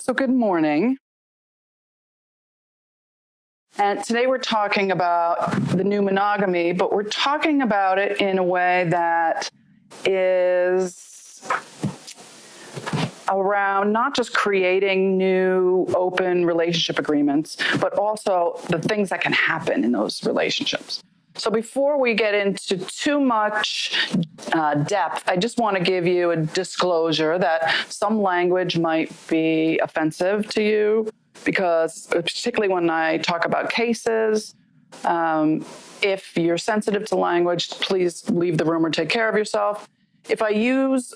So good morning. And today we're talking about the new monogamy, but we're talking about it in a way that is around not just creating new open relationship agreements, but also the things that can happen in those relationships. So before we get into too much depth, I just want to give you a disclosure that some language might be offensive to you, because particularly when I talk about cases, if you're sensitive to language, please leave the room or take care of yourself. If I use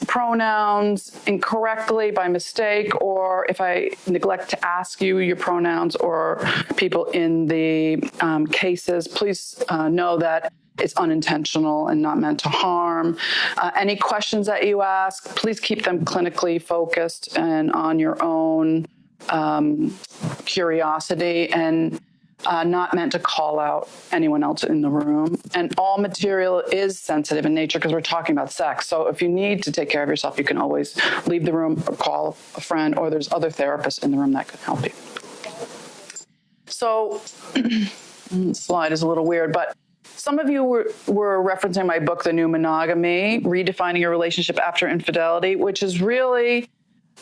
pronouns incorrectly by mistake, or if I neglect to ask you your pronouns or people in the cases, please know that it's unintentional and not meant to harm. Any questions that you ask, please keep them clinically focused and on your own curiosity, and not meant to call out anyone else in the room. And all material is sensitive in nature because we're talking about sex. So if you need to take care of yourself, you can always leave the room or call a friend, or there's other therapists in the room that can help you. So the slide is a little weird, but some of you were referencing my book, The New Monogamy, Redefining Your Relationship After Infidelity, which is really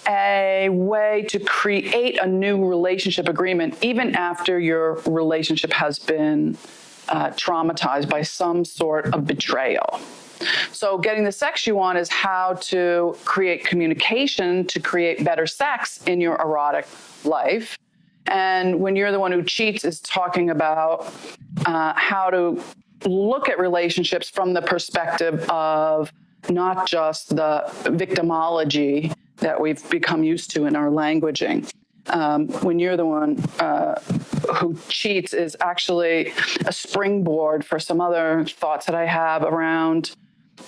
a way to create a new relationship agreement even after your relationship has been traumatized by some sort of betrayal. So getting the sex you want is how to create communication to create better sex in your erotic life. And when you're the one who cheats, is talking about how to look at relationships from the perspective of not just the victimology that we've become used to in our languaging. When you're the one who cheats is actually a springboard for some other thoughts that I have around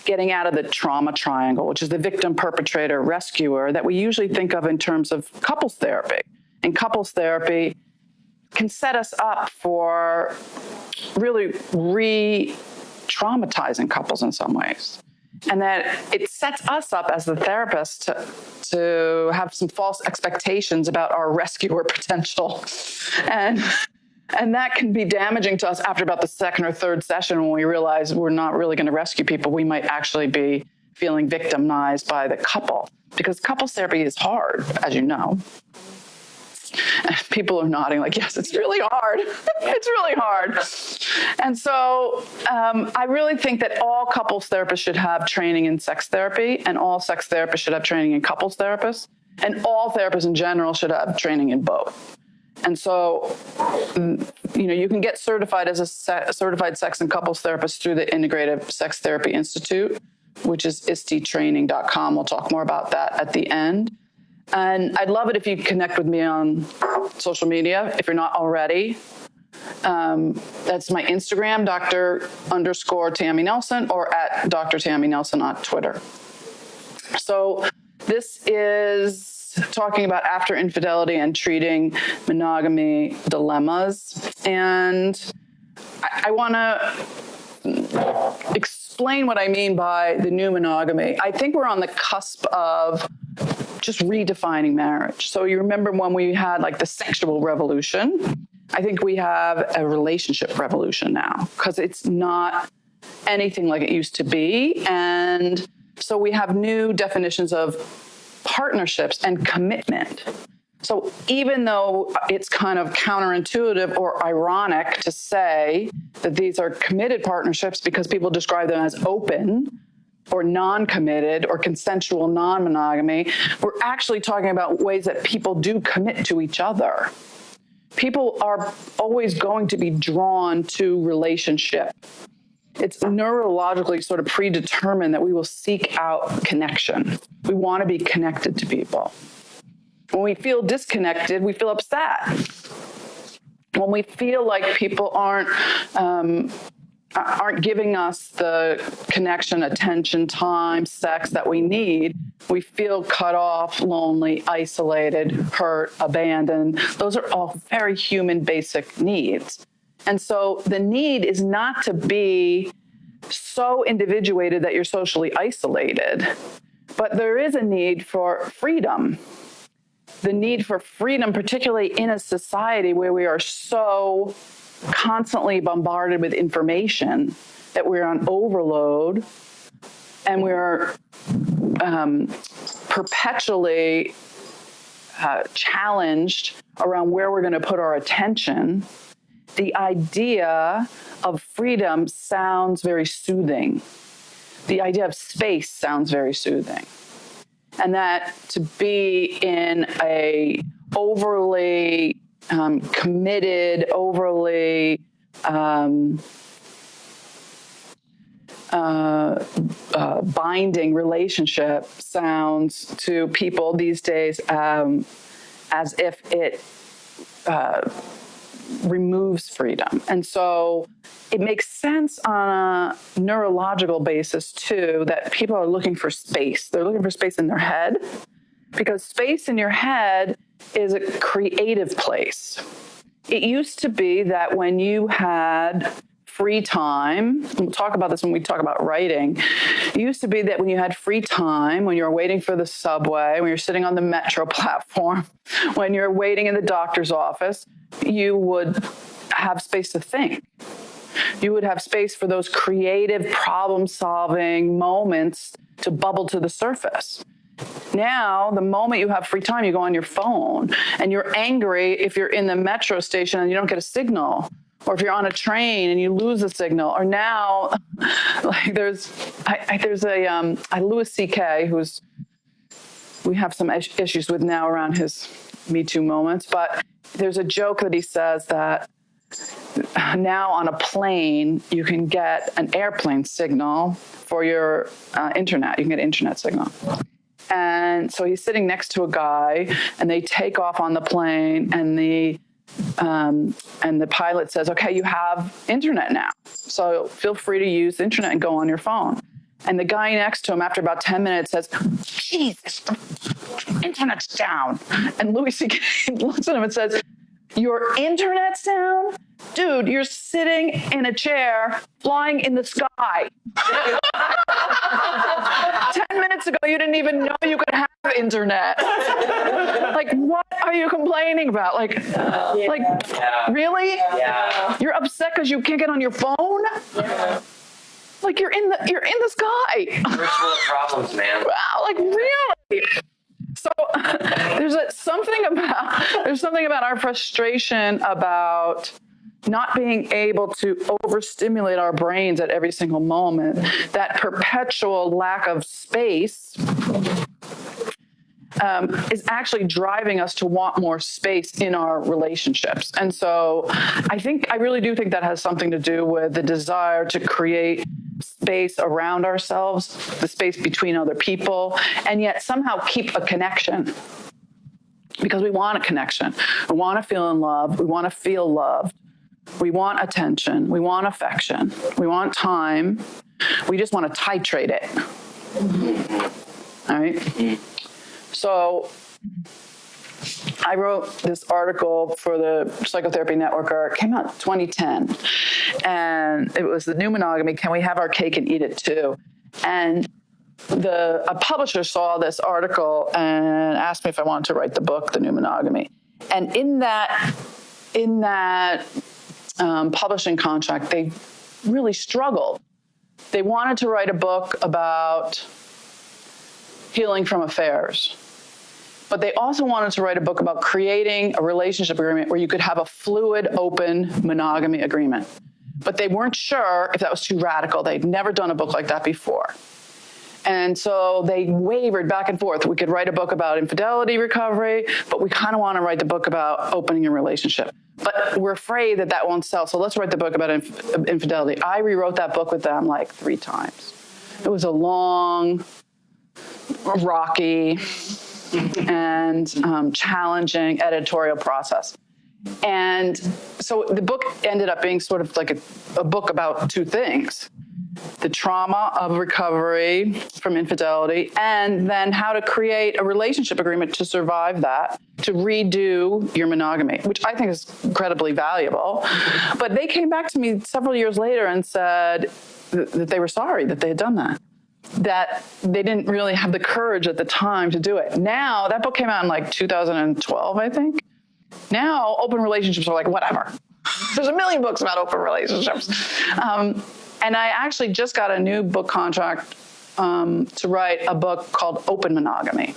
getting out of the trauma triangle, which is the victim, perpetrator, rescuer, that we usually think of in terms of couples therapy. And couples therapy can set us up for really re-traumatizing couples in some ways. And that it sets us up as the therapist to have some false expectations about our rescuer potential. And that can be damaging to us after about the second or third session, when we realize we're not really going to rescue people. We might actually be feeling victimized by the couple, because couples therapy is hard, as you know. And people are nodding like, yes, it's really hard. It's really hard. And so I really think that all couples therapists should have training in sex therapy, and all sex therapists should have training in couples therapists, and all therapists in general should have training in both. And so, you can get certified as a certified sex and couples therapist through the Integrative Sex Therapy Institute, which is istitraining.com. We'll talk more about that at the end. And I'd love it if you connect with me on social media, if you're not already. That's my Instagram, Dr._Tammy Nelson, or at Dr. Tammy Nelson on Twitter. So this is talking about after infidelity and treating monogamy dilemmas. And I want to explain what I mean by the new monogamy. I think we're on the cusp of just redefining marriage. So you remember when we had like the sexual revolution? I think we have a relationship revolution now, because it's not anything like it used to be. And so we have new definitions of partnerships and commitment. So even though it's kind of counterintuitive or ironic to say that these are committed partnerships because people describe them as open or non-committed or consensual non-monogamy, we're actually talking about ways that people do commit to each other. People are always going to be drawn to relationship. It's neurologically sort of predetermined that we will seek out connection. We want to be connected to people. When we feel disconnected, we feel upset. When we feel like people aren't giving us the connection, attention, time, sex that we need, we feel cut off, lonely, isolated, hurt, abandoned. Those are all very human basic needs. And so the need is not to be so individuated that you're socially isolated, but there is a need for freedom. the need for freedom, particularly in a society where we are so constantly bombarded with information that we're on overload, and we're perpetually challenged around where we're going to put our attention. The idea of freedom sounds very soothing. The idea of space sounds very soothing. And that to be in a overly committed, overly binding relationship sounds to people these days as if it removes freedom. And so it makes sense on a neurological basis too that people are looking for space. They're looking for space in their head, because space in your head is a creative place. It used to be that when you had free time, we'll talk about this when we talk about writing, it used to be that when you had free time, when you were waiting for the subway, when you're sitting on the metro platform, when you're waiting in the doctor's office, you would have space to think. You would have space for those creative problem-solving moments to bubble to the surface. Now, the moment you have free time, you go on your phone, and you're angry if you're in the metro station and you don't get a signal, or if you're on a train and you lose a signal. Or now, like there's a Louis C.K. who's, we have some issues with now around his Me Too moments, but there's a joke that he says that now on a plane, you can get an airplane signal for your internet. You can get an internet signal. And so he's sitting next to a guy, and they take off on the plane, and the pilot says, okay, you have internet now, so feel free to use the internet and go on your phone. And the guy next to him, after about 10 minutes, says, Jesus, the internet's down. And Louis C.K. looks at him and says, your internet's down? Dude, you're sitting in a chair flying in the sky. 10 minutes ago, you didn't even know you could have internet. Like, what are you complaining about? Really? Yeah. You're upset because you can't get on your phone? Yeah. Like, you're in the sky. Virtual problems, man. Wow, like, really? So there's something about our frustration about not being able to overstimulate our brains at every single moment. That perpetual lack of space is actually driving us to want more space in our relationships. And so I really do think that has something to do with the desire to create space around ourselves, the space between other people, and yet somehow keep a connection. Because we want a connection. We want to feel in love. We want to feel loved. We want attention. We want affection. We want time. We just want to titrate it. All right? So I wrote this article for the Psychotherapy Network, it came out in 2010, and it was The New Monogamy, Can We Have Our Cake and Eat It Too? And a publisher saw this article and asked me if I wanted to write the book, The New Monogamy. And in that publishing contract, they really struggled. They wanted to write a book about healing from affairs. But they also wanted to write a book about creating a relationship agreement where you could have a fluid, open monogamy agreement. But they weren't sure if that was too radical. They'd never done a book like that before. And so they wavered back and forth. We could write a book about infidelity recovery, but we kind of want to write the book about opening a relationship. But we're afraid that won't sell, so let's write the book about infidelity. I rewrote that book with them like 3 times. It was a long, rocky, and challenging editorial process. And so the book ended up being sort of like a book about 2 things: the trauma of recovery from infidelity, and then how to create a relationship agreement to survive that, to redo your monogamy, which I think is incredibly valuable. But they came back to me several years later and said that they were sorry that they had done that. that they didn't really have the courage at the time to do it. Now, that book came out in like 2012, I think. Now, open relationships are like, whatever. There's a million books about open relationships. And I actually just got a new book contract to write a book called Open Monogamy.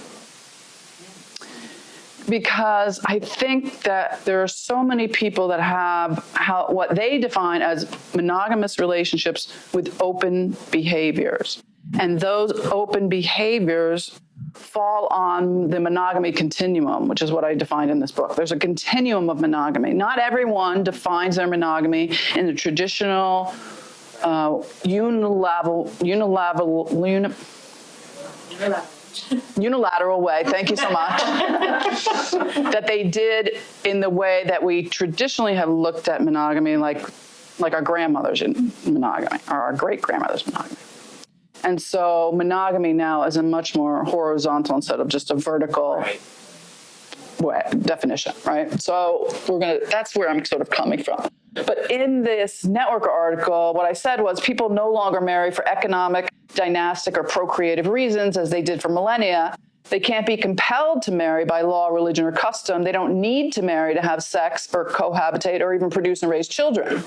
Because I think that there are so many people that have what they define as monogamous relationships with open behaviors. And those open behaviors fall on the monogamy continuum, which is what I defined in this book. There's a continuum of monogamy. Not everyone defines their monogamy in the traditional unilateral way, thank you so much, that they did in the way that we traditionally have looked at monogamy, like our grandmothers in monogamy, or our great-grandmothers monogamy. And so monogamy now is a much more horizontal instead of just a vertical definition, right? So that's where I'm sort of coming from. But in this network article, what I said was people no longer marry for economic, dynastic, or procreative reasons as they did for millennia. They can't be compelled to marry by law, religion, or custom. They don't need to marry to have sex or cohabitate or even produce and raise children.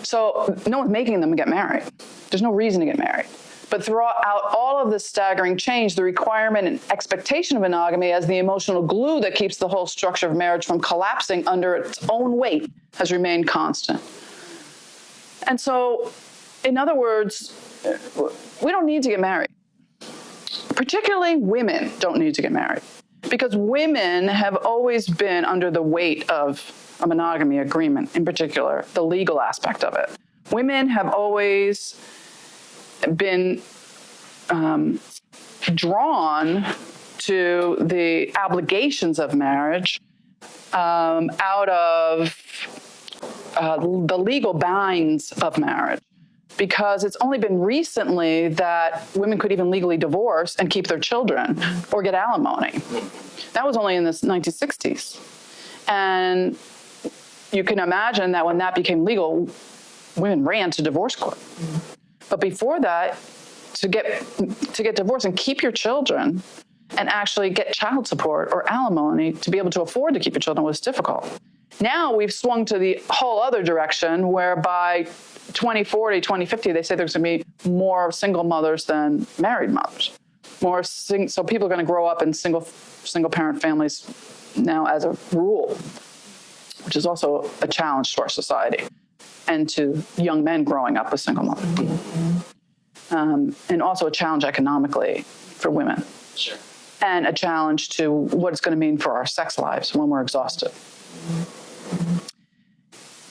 So no one's making them get married. There's no reason to get married. But throughout all of this staggering change, the requirement and expectation of monogamy as the emotional glue that keeps the whole structure of marriage from collapsing under its own weight has remained constant. And so, in other words, we don't need to get married. Particularly women don't need to get married, because women have always been under the weight of a monogamy agreement, in particular, the legal aspect of it. Women have always been drawn to the obligations of marriage out of the legal binds of marriage, because it's only been recently that women could even legally divorce and keep their children or get alimony. That was only in the 1960s. And you can imagine that when that became legal, women ran to divorce court. But before that, to get divorced and keep your children and actually get child support or alimony to be able to afford to keep your children was difficult. Now we've swung to the whole other direction, where by 2040, 2050, they say there's going to be more single mothers than married mothers. So people are going to grow up in single parent families now as a rule, which is also a challenge to our society and to young men growing up with single mothers. And also a challenge economically for women. Sure. And a challenge to what it's going to mean for our sex lives when we're exhausted.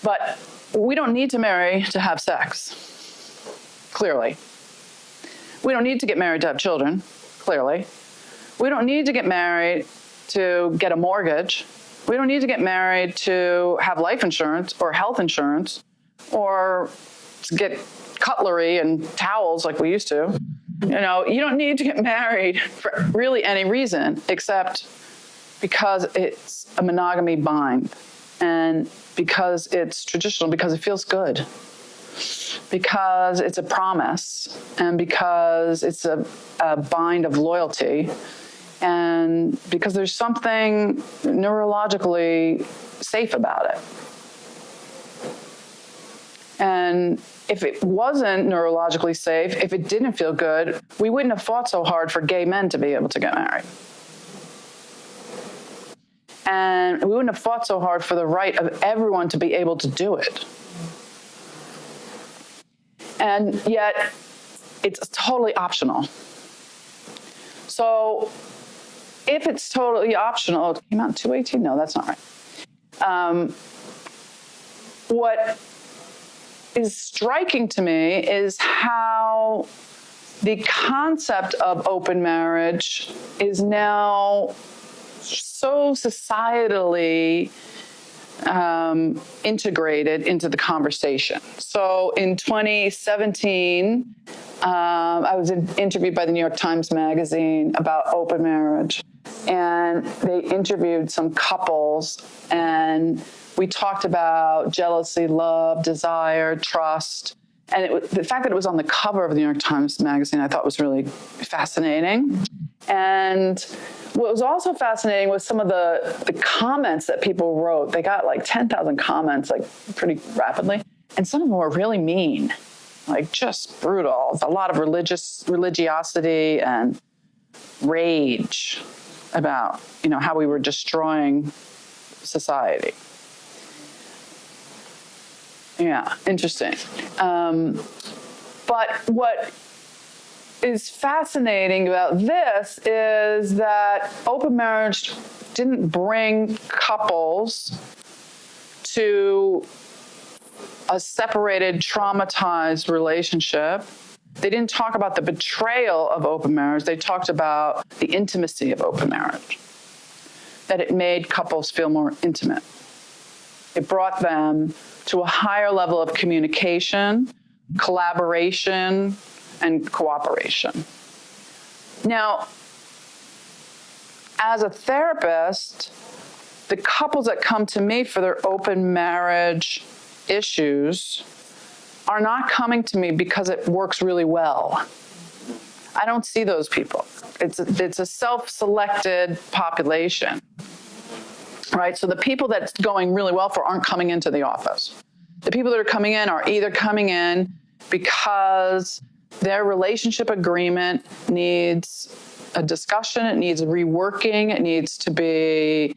But we don't need to marry to have sex, clearly. We don't need to get married to have children, clearly. We don't need to get married to get a mortgage. We don't need to get married to have life insurance or health insurance or to get cutlery and towels like we used to. You don't need to get married for really any reason except because it's a monogamy bind, and because it's traditional, because it feels good, because it's a promise, and because it's a bind of loyalty, and because there's something neurologically safe about it. And if it wasn't neurologically safe, if it didn't feel good, we wouldn't have fought so hard for gay men to be able to get married. And we wouldn't have fought so hard for the right of everyone to be able to do it. And yet, it's totally optional. So, if it's totally optional, it came out in 2018? No, that's not right. What is striking to me is how the concept of open marriage is now so societally integrated into the conversation. So in 2017, I was interviewed by the New York Times Magazine about open marriage, and they interviewed some couples, and we talked about jealousy, love, desire, trust, And the fact that it was on the cover of the New York Times Magazine, I thought was really fascinating. And what was also fascinating was some of the comments that people wrote. They got like 10,000 comments, like pretty rapidly. And some of them were really mean, like just brutal. A lot of religiosity and rage about, how we were destroying society. Yeah, interesting. But what is fascinating about this is that open marriage didn't bring couples to a separated, traumatized relationship. They didn't talk about the betrayal of open marriage. They talked about the intimacy of open marriage, that it made couples feel more intimate. It brought them to a higher level of communication, collaboration, and cooperation. Now, as a therapist, the couples that come to me for their open marriage issues are not coming to me because it works really well. I don't see those people. It's a self-selected population, right? So the people that's going really well for aren't coming into the office. The people that are coming in are either coming in because their relationship agreement needs a discussion, it needs reworking, it needs to be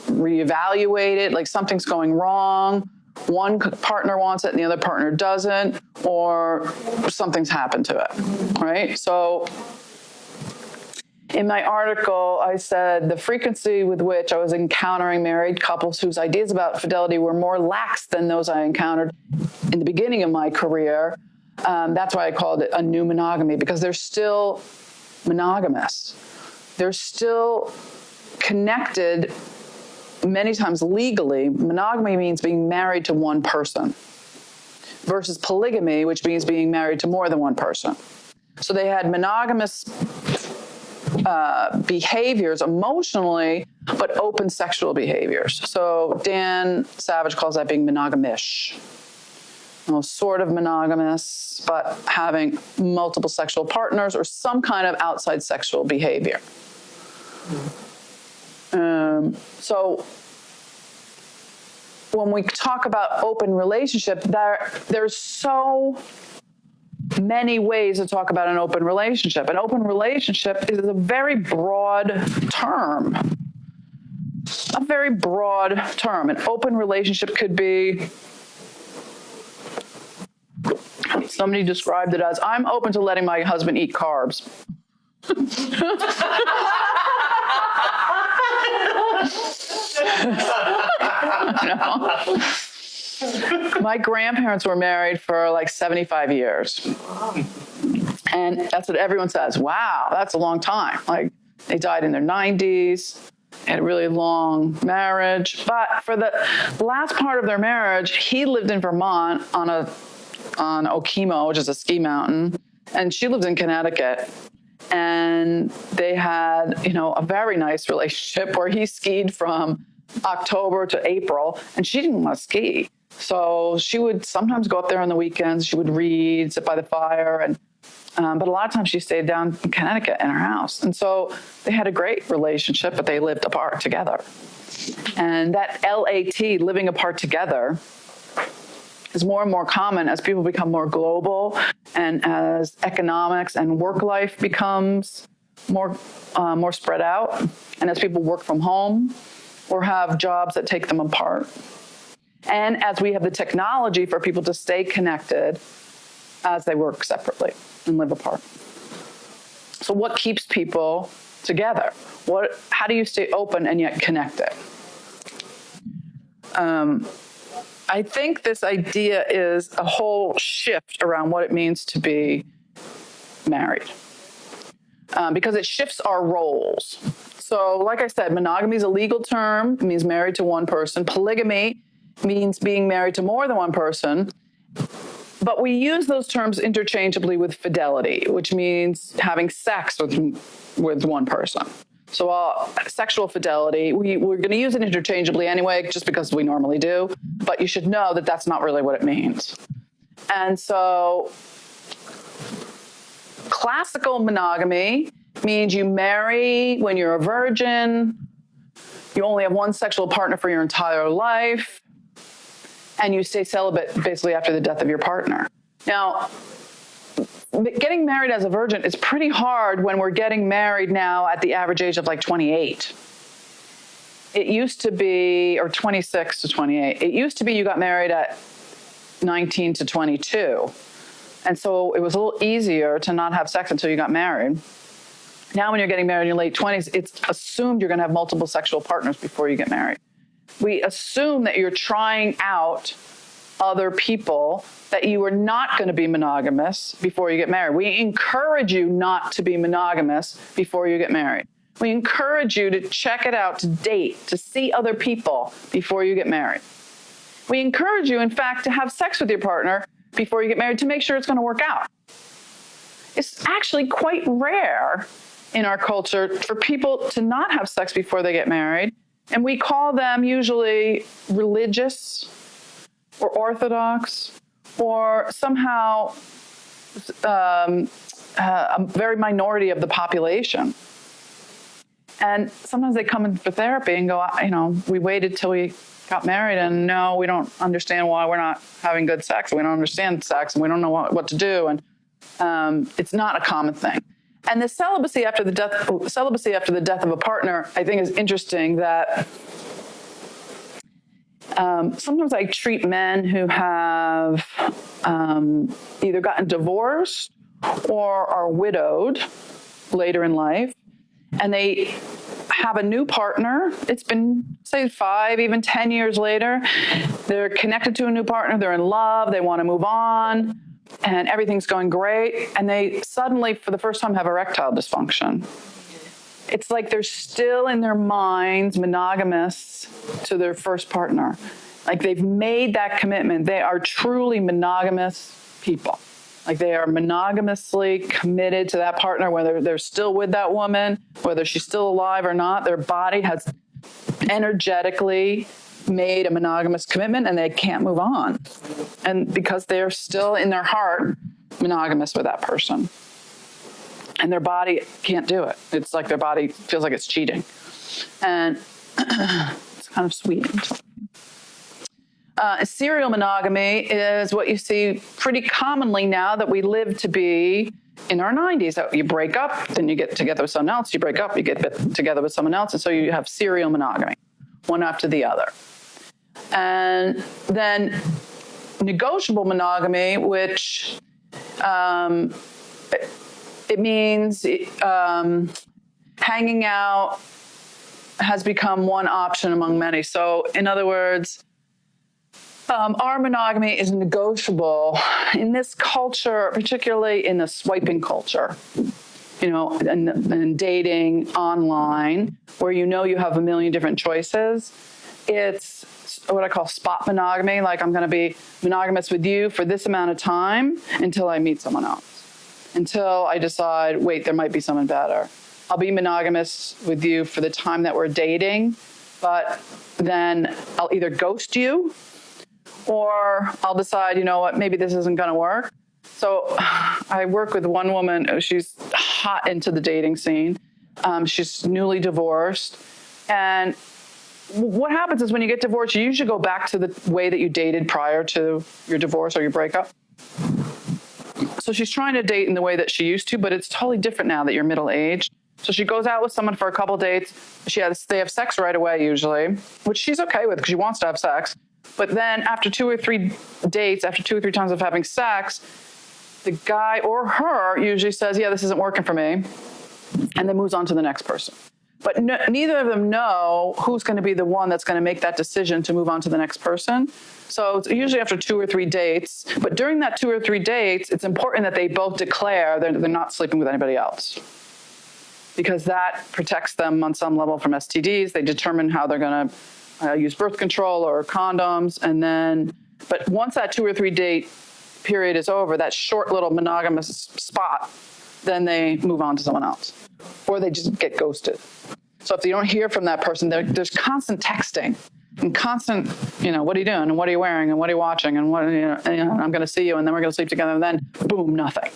reevaluated, like something's going wrong. One partner wants it and the other partner doesn't, or something's happened to it, right? So in my article, I said the frequency with which I was encountering married couples whose ideas about fidelity were more lax than those I encountered in the beginning of my career. That's why I called it a new monogamy, because they're still monogamous. They're still connected many times legally. Monogamy means being married to one person versus polygamy, which means being married to more than one person. So they had monogamous behaviors emotionally, but open sexual behaviors. So Dan Savage calls that being monogamish. Sort of monogamous, but having multiple sexual partners or some kind of outside sexual behavior. So when we talk about open relationship, there's so many ways to talk about an open relationship. An open relationship is a very broad term. A very broad term. An open relationship could be, somebody described it as, I'm open to letting my husband eat carbs. My grandparents were married for like 75 years. And that's what everyone says. Wow, that's a long time. Like, they died in their 90s, had a really long marriage. But for the last part of their marriage, he lived in Vermont on Okemo, which is a ski mountain, and she lived in Connecticut. And they had, a very nice relationship where he skied from October to April, and she didn't want to ski. So she would sometimes go up there on the weekends. She would read, sit by the fire, but a lot of times she stayed down in Connecticut in her house. And so they had a great relationship, but they lived apart together. And that LAT, living apart together, is more and more common as people become more global and as economics and work life becomes more spread out, and as people work from home or have jobs that take them apart. And as we have the technology for people to stay connected as they work separately and live apart. So what keeps people together? How do you stay open and yet connected? I think this idea is a whole shift around what it means to be married, because it shifts our roles. So like I said, monogamy is a legal term. It means married to one person. Polygamy means being married to more than one person. But we use those terms interchangeably with fidelity, which means having sex with one person. So sexual fidelity, we're going to use it interchangeably anyway, just because we normally do, but you should know that that's not really what it means. And so classical monogamy means you marry when you're a virgin, you only have one sexual partner for your entire life, and you stay celibate basically after the death of your partner. Now, getting married as a virgin is pretty hard when we're getting married now at the average age of like 28. It used to be, or 26 to 28. It used to be you got married at 19 to 22. And so it was a little easier to not have sex until you got married. Now when you're getting married in your late 20s, it's assumed you're going to have multiple sexual partners before you get married. We assume that you're trying out other people, that you are not going to be monogamous before you get married. We encourage you not to be monogamous before you get married. We encourage you to check it out, to date, to see other people before you get married. We encourage you, in fact, to have sex with your partner before you get married to make sure it's going to work out. It's actually quite rare in our culture for people to not have sex before they get married. And we call them usually religious or orthodox or somehow a very minority of the population. And sometimes they come in for therapy and go, we waited till we got married and no, we don't understand why we're not having good sex. We don't understand sex and we don't know what to do. And it's not a common thing. And the celibacy after the death of a partner, I think is interesting that sometimes I treat men who have either gotten divorced or are widowed later in life, and they have a new partner. It's been, say, 5, even 10 years later. They're connected to a new partner. They're in love. They want to move on. And everything's going great. And they suddenly, for the first time, have erectile dysfunction. It's like they're still in their minds monogamous to their first partner. Like they've made that commitment. They are truly monogamous people. Like they are monogamously committed to that partner, whether they're still with that woman, whether she's still alive or not. Their body has energetically made a monogamous commitment and they can't move on. And because they're still in their heart monogamous with that person. And their body can't do it. It's like their body feels like it's cheating. And it's kind of sweet. Serial monogamy is what you see pretty commonly now that we live to be in our 90s. That you break up, then you get together with someone else. You break up, you get together with someone else. And so you have serial monogamy, one after the other. And then negotiable monogamy, which it means hanging out has become one option among many. So in other words, our monogamy is negotiable in this culture, particularly in the swiping culture, and dating online, where you have a million different choices. It's what I call spot monogamy. Like I'm going to be monogamous with you for this amount of time until I meet someone else, until I decide, wait, there might be someone better. I'll be monogamous with you for the time that we're dating, but then I'll either ghost you or I'll decide, maybe this isn't going to work. So I work with one woman. She's hot into the dating scene. She's newly divorced. And what happens is when you get divorced, you usually go back to the way that you dated prior to your divorce or your breakup. So she's trying to date in the way that she used to, but it's totally different now that you're middle-aged. So she goes out with someone for a couple dates. They have sex right away usually, which she's okay with because she wants to have sex. But then after 2 or 3 dates, after 2 or 3 times of having sex, the guy or her usually says, yeah, this isn't working for me, and then moves on to the next person. But neither of them know who's going to be the one that's going to make that decision to move on to the next person. So it's usually after 2 or 3 dates. But during that 2 or 3 dates, it's important that they both declare they're not sleeping with anybody else, because that protects them on some level from STDs. They determine how they're going to use birth control or condoms. But once that 2 or 3 date period is over, that short little monogamous spot, then they move on to someone else, or they just get ghosted. So if you don't hear from that person, there's constant texting and constant, what are you doing and what are you wearing and what are you watching and what, and I'm going to see you and then we're going to sleep together and then boom, nothing.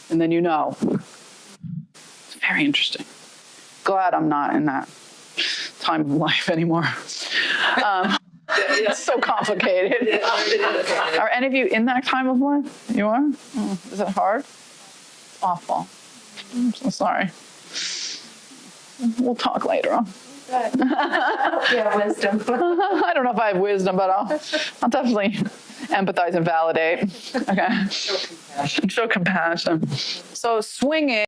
And then It's very interesting. Glad I'm not in that time of life anymore. It's so complicated. Are any of you in that time of life? You are? Is it hard? It's awful. I'm so sorry. We'll talk later on. Yeah, wisdom. I don't know if I have wisdom, but I'll definitely empathize and validate. Okay. Show compassion. So swinging.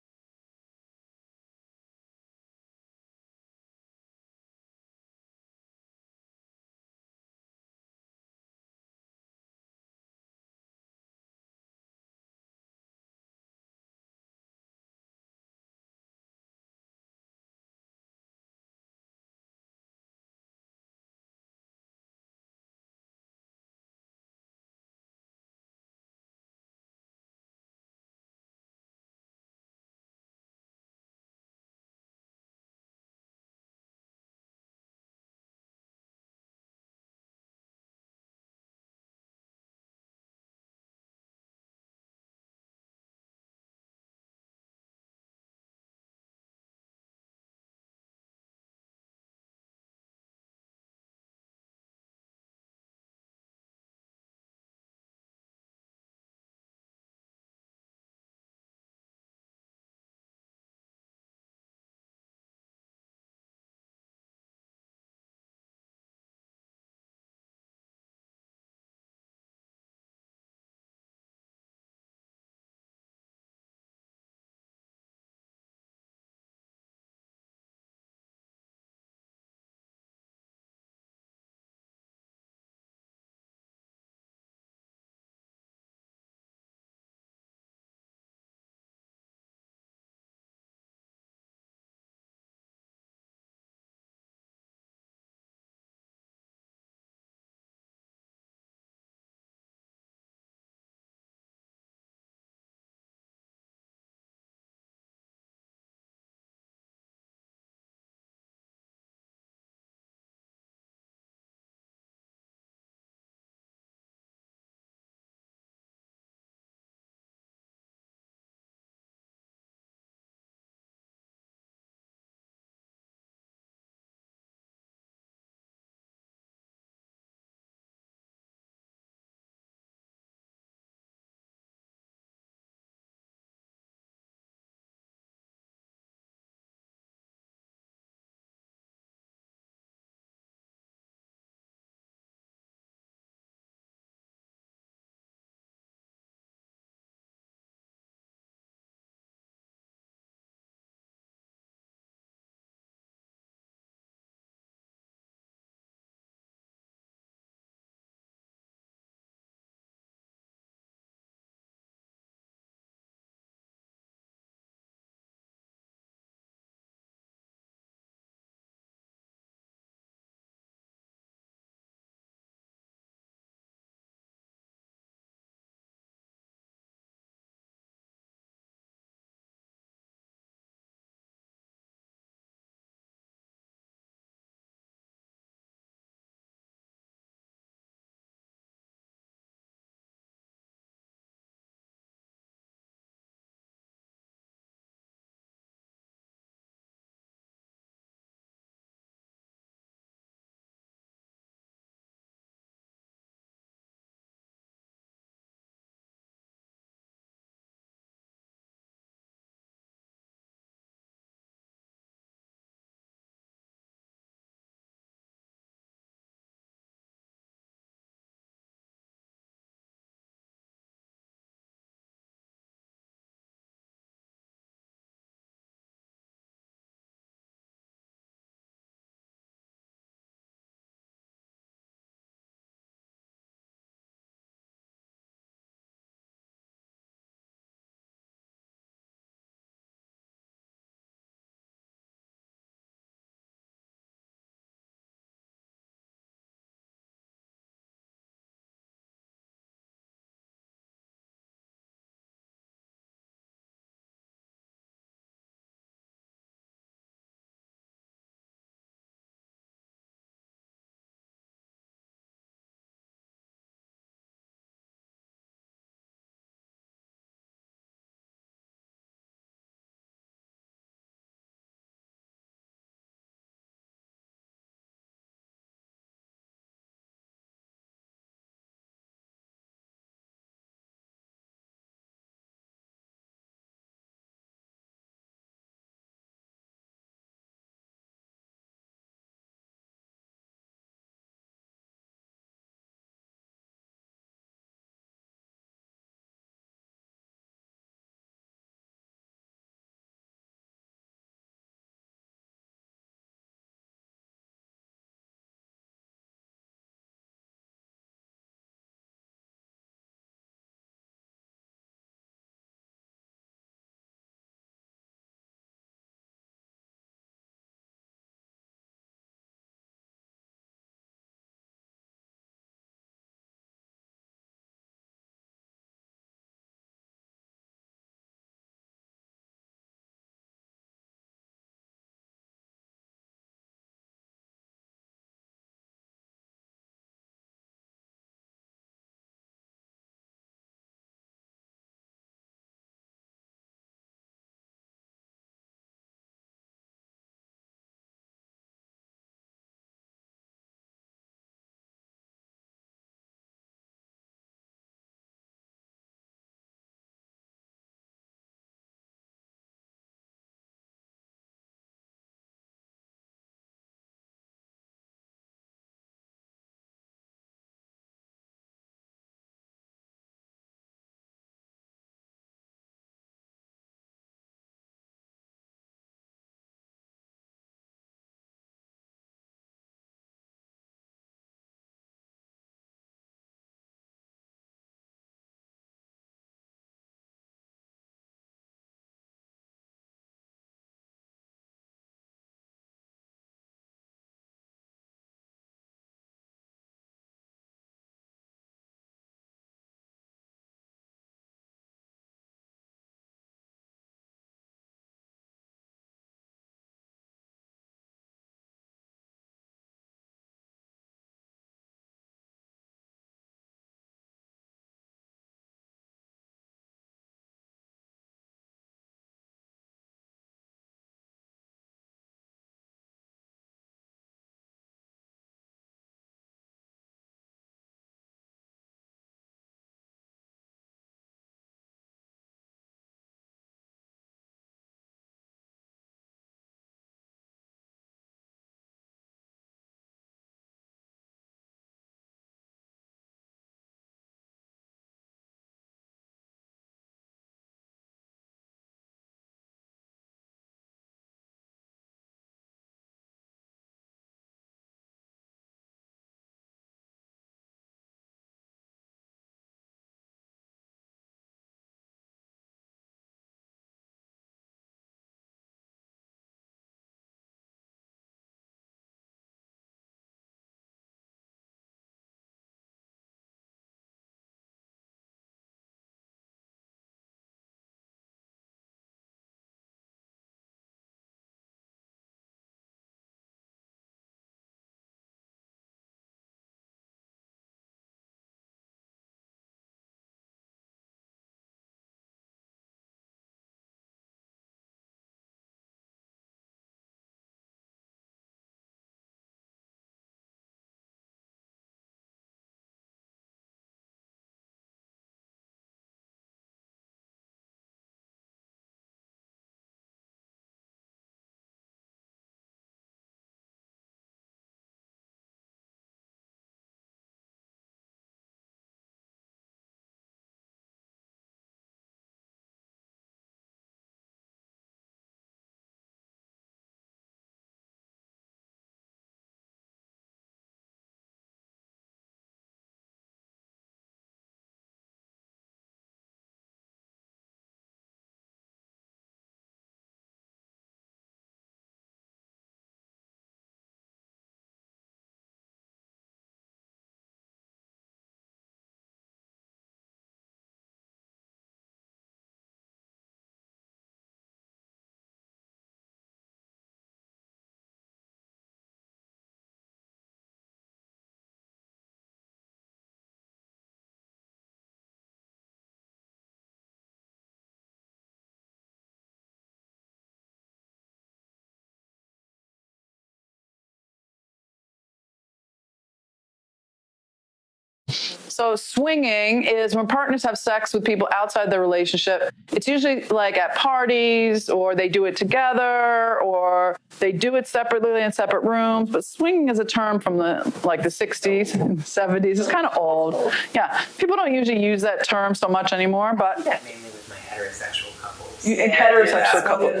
So swinging is when partners have sex with people outside their relationship. It's usually like at parties, or they do it together, or they do it separately in separate rooms. But swinging is a term from the 60s and 70s. It's kind of old. Yeah, people don't usually use that term so much anymore. But Yeah, mainly with my heterosexual couples. Heterosexual couples.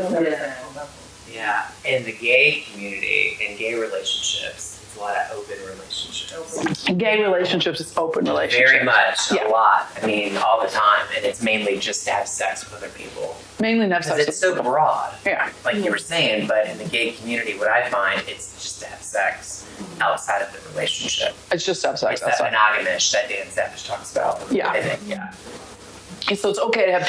Yeah, in the gay community, in gay relationships, it's a lot of open relationships. In gay relationships, it's open relationships. Very much, Yeah. a lot. I mean, all the time, and it's mainly just to have sex with other people. Mainly have sex. Because it's so broad, Yeah. like you were saying. But in the gay community, what I find, it's just to have sex outside of the relationship. It's just to have sex. It's that That's right. monogamish that Dan Savage talks about. Yeah. I think, yeah. So it's okay to have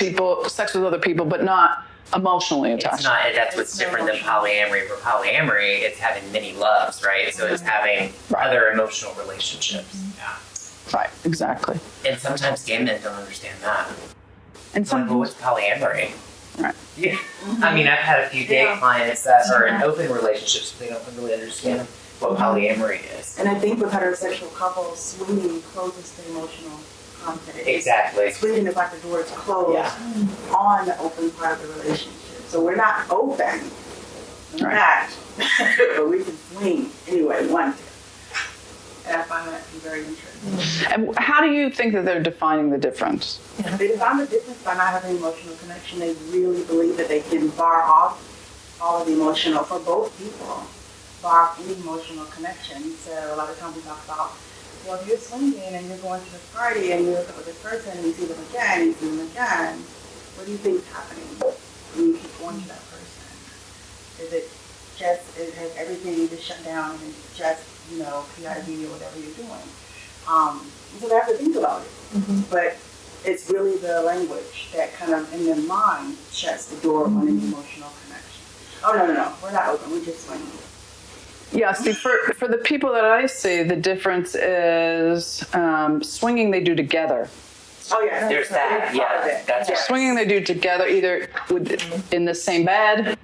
sex with other people, but not emotionally attached. It's not. That's what's different than polyamory. For polyamory, it's having many loves, right? So it's having other emotional relationships. Yeah. Right, exactly. And sometimes gay men don't understand that. And It's like, well, some, what's polyamory? right. Yeah. I mean, I've had a few gay clients that are in open relationships, but they don't really understand what polyamory is. And I think with heterosexual couples, swinging closes the emotional confidence. Exactly. Swinging is like the door is closed Yeah. on the open part of the relationship. So we're not open, in Right. fact, but we can swing anyway we want to. And I find that to be very interesting. And how do you think that they're defining the difference? They define the difference by not having emotional connection. They really believe that they can bar off all of the emotional, for both people, bar off any emotional connection. So a lot of times we talk about, well, if you're swinging and you're going to this party and you're with this person and you see them again, and you see them again, what do you think is happening when you keep going to that person? Is it just, has everything just shut down and it's just, PIV or whatever you're doing? So they have to think about it. But it's really the language that kind of, in their mind, shuts the door on any emotional connection. Oh, no, we're not open, we're just swinging. Yeah, see, for the people that I see, the difference is swinging they do together. Oh, yeah. There's that. Yeah, that's right. Swinging they do together, either in the same bed,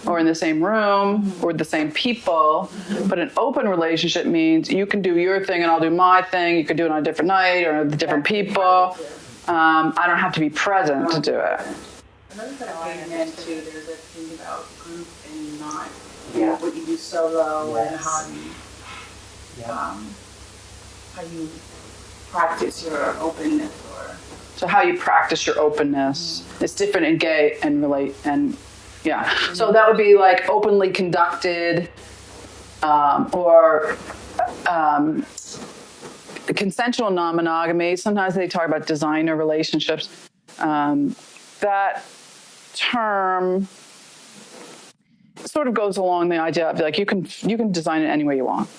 or in the same room, or with the same people. But an open relationship means you can do your thing and I'll do my thing. You can do it on a different night or with different people. I don't have to be present to do it. Another thing I ran into, there's a thing about group and not. Yeah. What you do solo and Yes. how you practice your openness or. So how you practice your openness is different in gay and relate and yeah. So that would be like openly conducted or consensual non-monogamy. Sometimes they talk about designer relationships. That term sort of goes along the idea of like you can design it any way you want.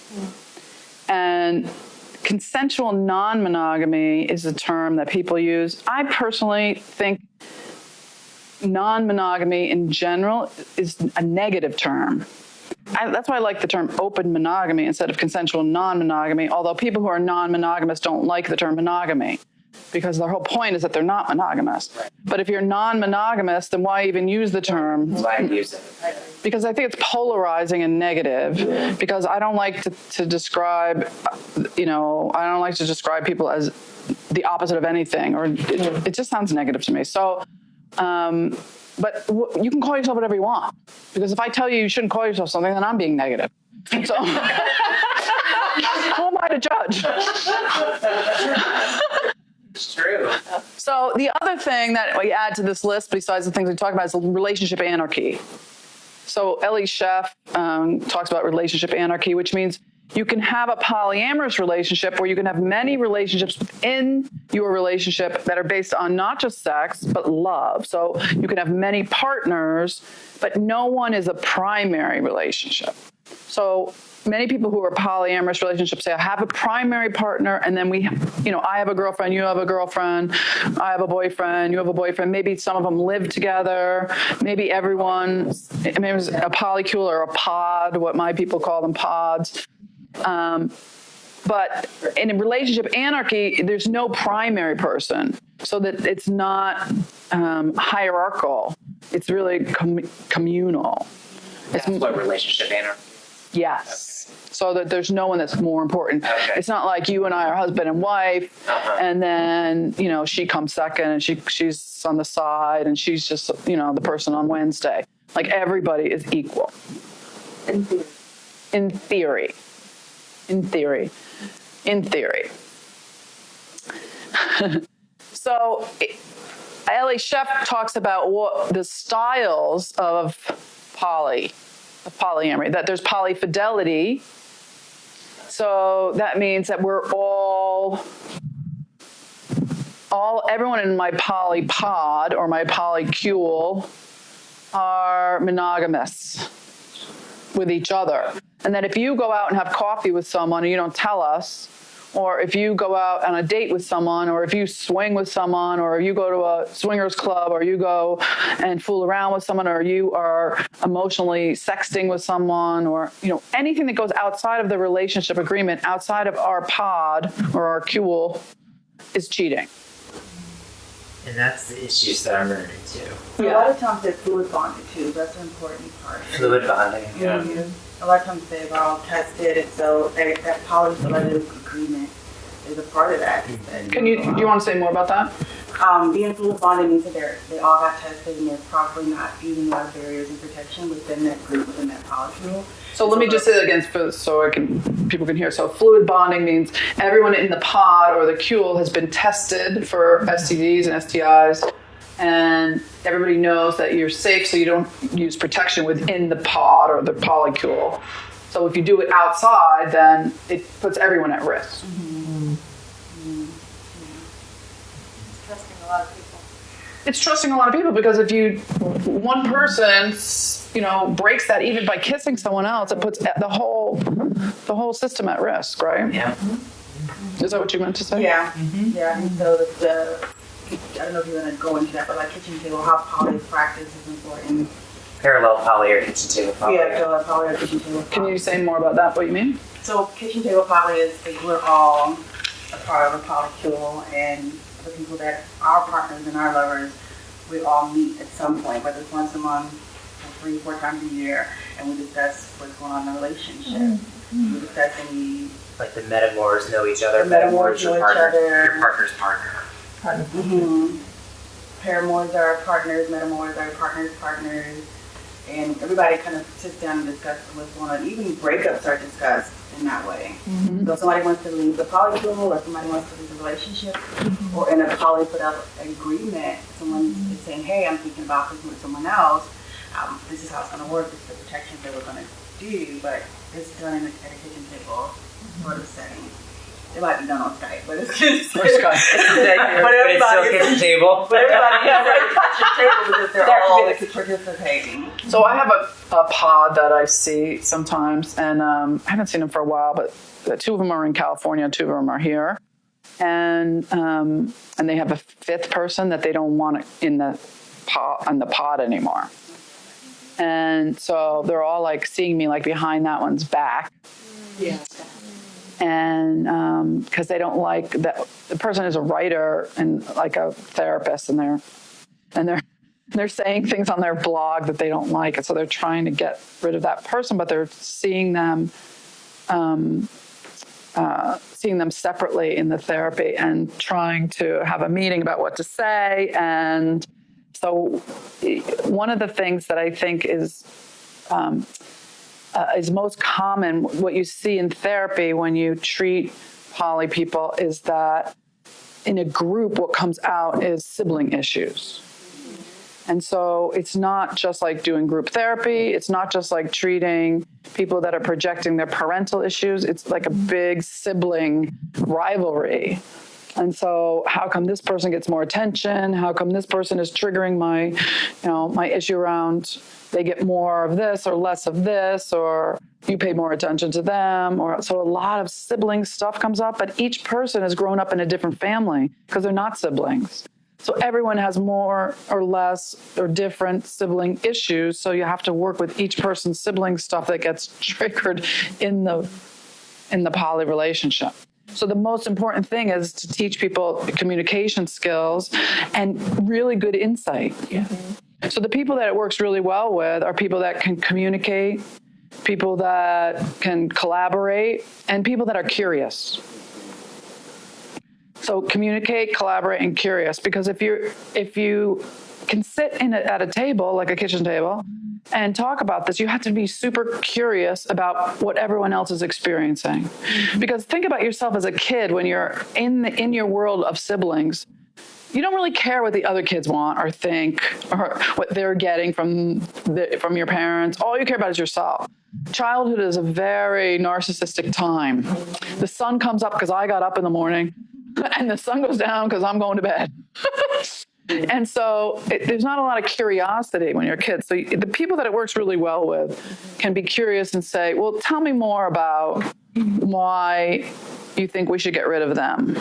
And consensual non-monogamy is a term that people use. I personally think non-monogamy in general is a negative term. That's why I like the term open monogamy instead of consensual non-monogamy, although people who are non-monogamous don't like the term monogamy because their whole point is that they're not monogamous. But if you're non-monogamous, then why even use the term? Why use it? Because I think it's polarizing and negative because I don't like to describe, I don't like to describe people as the opposite of anything, or it just sounds negative to me. So, but you can call yourself whatever you want, because if I tell you shouldn't call yourself something, then I'm being negative. So, who am I to judge? It's true. So the other thing that we add to this list, besides the things we talk about, is relationship anarchy. So Ellie Sheff talks about relationship anarchy, which means you can have a polyamorous relationship where you can have many relationships within your relationship that are based on not just sex, but love. So you can have many partners, but no one is a primary relationship. So many people who are polyamorous relationships say, I have a primary partner, and then I have a girlfriend, you have a girlfriend, I have a boyfriend, you have a boyfriend. Maybe some of them live together. Maybe everyone, it was a polycule or a pod, what my people call them, pods. But in a relationship anarchy, there's no primary person, so that it's not hierarchical. It's really communal. That's what relationship anarchy. Yes. So that there's no one that's more important. Okay. It's not like you and I are husband and wife, and then, she comes second and she's on the side and she's just, the person on Wednesday. Like everybody is equal. In theory. In theory. In theory. In theory. So Ellie Sheff talks about what the styles of polyamory, that there's polyfidelity. So that means that we're everyone in my polypod or my polycule are monogamous with each other. And that if you go out and have coffee with someone and you don't tell us, or if you go out on a date with someone, or if you swing with someone, or you go to a swingers club, or you go and fool around with someone, or you are emotionally sexting with someone, or, anything that goes outside of the relationship agreement, outside of our pod or our cule, is cheating. And that's the issues that I'm running into. A lot of times they're fluid bonded too. That's an important part. Fluid bonding. Yeah. A lot of times they've all tested, and so that polyfidelity agreement is a part of that. Do you want to say more about that? Being fluid bonded means that they all got tested and they're probably not using a lot of barriers and protection within that group, within that polycule. So let me just say that again so people can hear. So fluid bonding means everyone in the pod or the cule has been tested for STDs and STIs, and everybody knows that you're safe, so you don't use protection within the pod or the polycule. So if you do it outside, then it puts everyone at risk. Trusting a lot of people. It's trusting a lot of people, because if one person, breaks that even by kissing someone else, it puts the whole system at risk, right? Yeah. Is that what you meant to say? Yeah. Yeah. And so I don't know if you want to go into that, but like kitchen table, how poly practice is important. Parallel poly or kitchen table poly. Yeah, parallel poly or kitchen table poly. Can you say more about that, what you mean? So kitchen table poly is that we're all a part of a polycule, and the people that our partners and our lovers, we all meet at some point, whether it's once a month, 3-4 times a year, and we discuss what's going on in the relationship. We discuss any... Like the metamors know each other. The metamors know each other. Your partner's partner. Paramours are partners, metamors are partners, and everybody kind of sits down and discusses what's going on. Even breakups are discussed in that way. So if somebody wants to leave the polycule, or somebody wants to leave the relationship, or in a polyfidelity agreement, someone is saying, hey, I'm thinking about this with someone else, this is how it's going to work, this is the protections that we're going to do, but it's done at a kitchen table sort of setting. It might be done on Skype, but it's just Or Skype. But it's still kitchen table. But everybody has a kitchen table because they're all participating. So I have a pod that I see sometimes, and I haven't seen them for a while, but 2 of them are in California, 2 of them are here. And they have a 5th person that they don't want in the pod anymore. And so they're all like seeing me like behind that one's back. Yeah. And because they don't like that the person is a writer and like a therapist, and they're saying things on their blog that they don't like, and so they're trying to get rid of that person, but they're seeing them separately in the therapy and trying to have a meeting about what to say. And so one of the things that I think is most common, what you see in therapy when you treat poly people, is that in a group, what comes out is sibling issues. And so it's not just like doing group therapy. It's not just like treating people that are projecting their parental issues. It's like a big sibling rivalry. And so how come this person gets more attention? How come this person is triggering my issue around they get more of this or less of this, or you pay more attention to them? So a lot of sibling stuff comes up, but each person has grown up in a different family because they're not siblings. So everyone has more or less or different sibling issues. So you have to work with each person's sibling stuff that gets triggered in the poly relationship. So the most important thing is to teach people communication skills and really good insight. Yeah. So the people that it works really well with are people that can communicate, people that can collaborate, and people that are curious. So communicate, collaborate, and curious. Because if you can sit at a table, like a kitchen table, and talk about this, you have to be super curious about what everyone else is experiencing. Because think about yourself as a kid when you're in your world of siblings. You don't really care what the other kids want or think or what they're getting from your parents. All you care about is yourself. Childhood is a very narcissistic time. The sun comes up because I got up in the morning, and the sun goes down because I'm going to bed. And so there's not a lot of curiosity when you're a kid. So the people that it works really well with can be curious and say, well, tell me more about why you think we should get rid of them.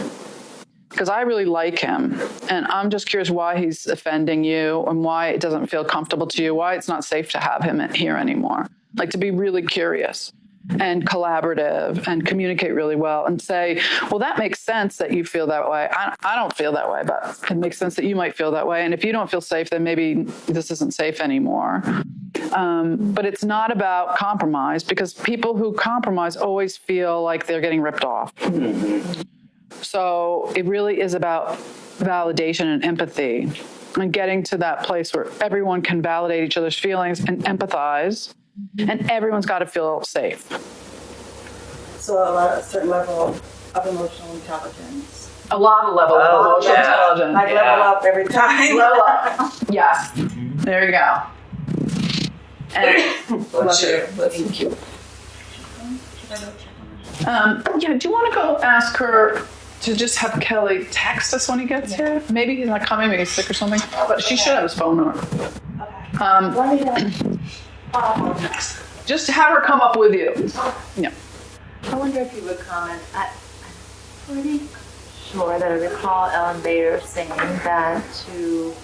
Because I really like him, and I'm just curious why he's offending you and why it doesn't feel comfortable to you, why it's not safe to have him here anymore. Like, to be really curious and collaborative and communicate really well and say, well, that makes sense that you feel that way. I don't feel that way, but it makes sense that you might feel that way. And if you don't feel safe, then maybe this isn't safe anymore. But it's not about compromise, because people who compromise always feel like they're getting ripped off. So it really is about validation and empathy, and getting to that place where everyone can validate each other's feelings and empathize, and everyone's got to feel safe. So a certain level of emotional intelligence. A lot of level of emotional intelligence. Like level up every time. Level up. Yes. There you go. And Bless you. Thank you. Yeah, do you want to go ask her to just have Kelly text us when he gets here? Maybe he's not coming, maybe he's sick or something. But she should have his phone number. Just have her come up with you. Yeah. I wonder if you would comment. I'm pretty sure that I recall Ellen Bader saying that to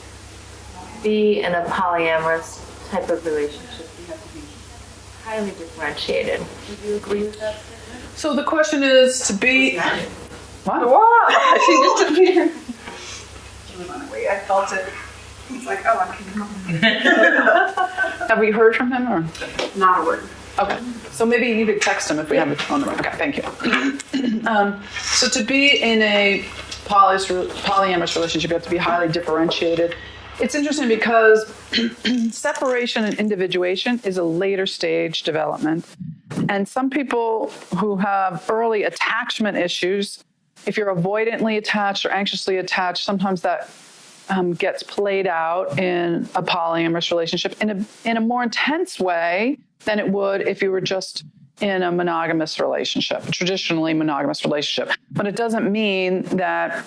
be in a polyamorous type of relationship, you have to be highly differentiated. Would you agree with that statement? So the question is to be... What? Wow. She just appeared. She was on her way. I felt it. It's like, oh, I'm coming home. Have we heard from him or? Not a word. Okay. So maybe you need to text him if we have it on the right. Okay, thank you. So to be in a polyamorous relationship, you have to be highly differentiated. It's interesting because separation and individuation is a later stage development. And some people who have early attachment issues, if you're avoidantly attached or anxiously attached, sometimes that gets played out in a polyamorous relationship in a more intense way than it would if you were just in a monogamous relationship, a traditionally monogamous relationship. But it doesn't mean that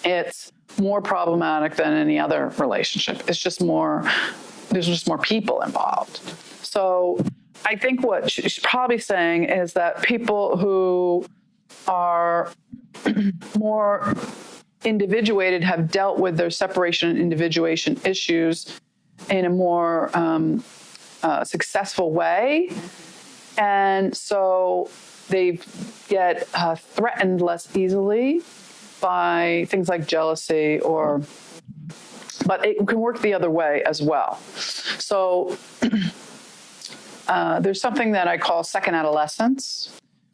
it's more problematic than any other relationship. It's just there's just more people involved. So I think what she's probably saying is that people who are more individuated have dealt with their separation and individuation issues in a more successful way. And so they get threatened less easily by things like jealousy but it can work the other way as well. So there's something that I call second adolescence,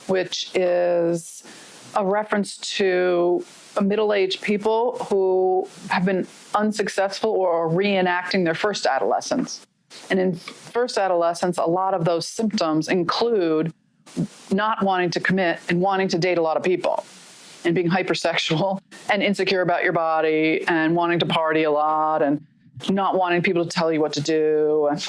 which is a reference to middle-aged people who have been unsuccessful or are reenacting their first adolescence. And in first adolescence, a lot of those symptoms include not wanting to commit and wanting to date a lot of people and being hypersexual and insecure about your body and wanting to party a lot and not wanting people to tell you what to do and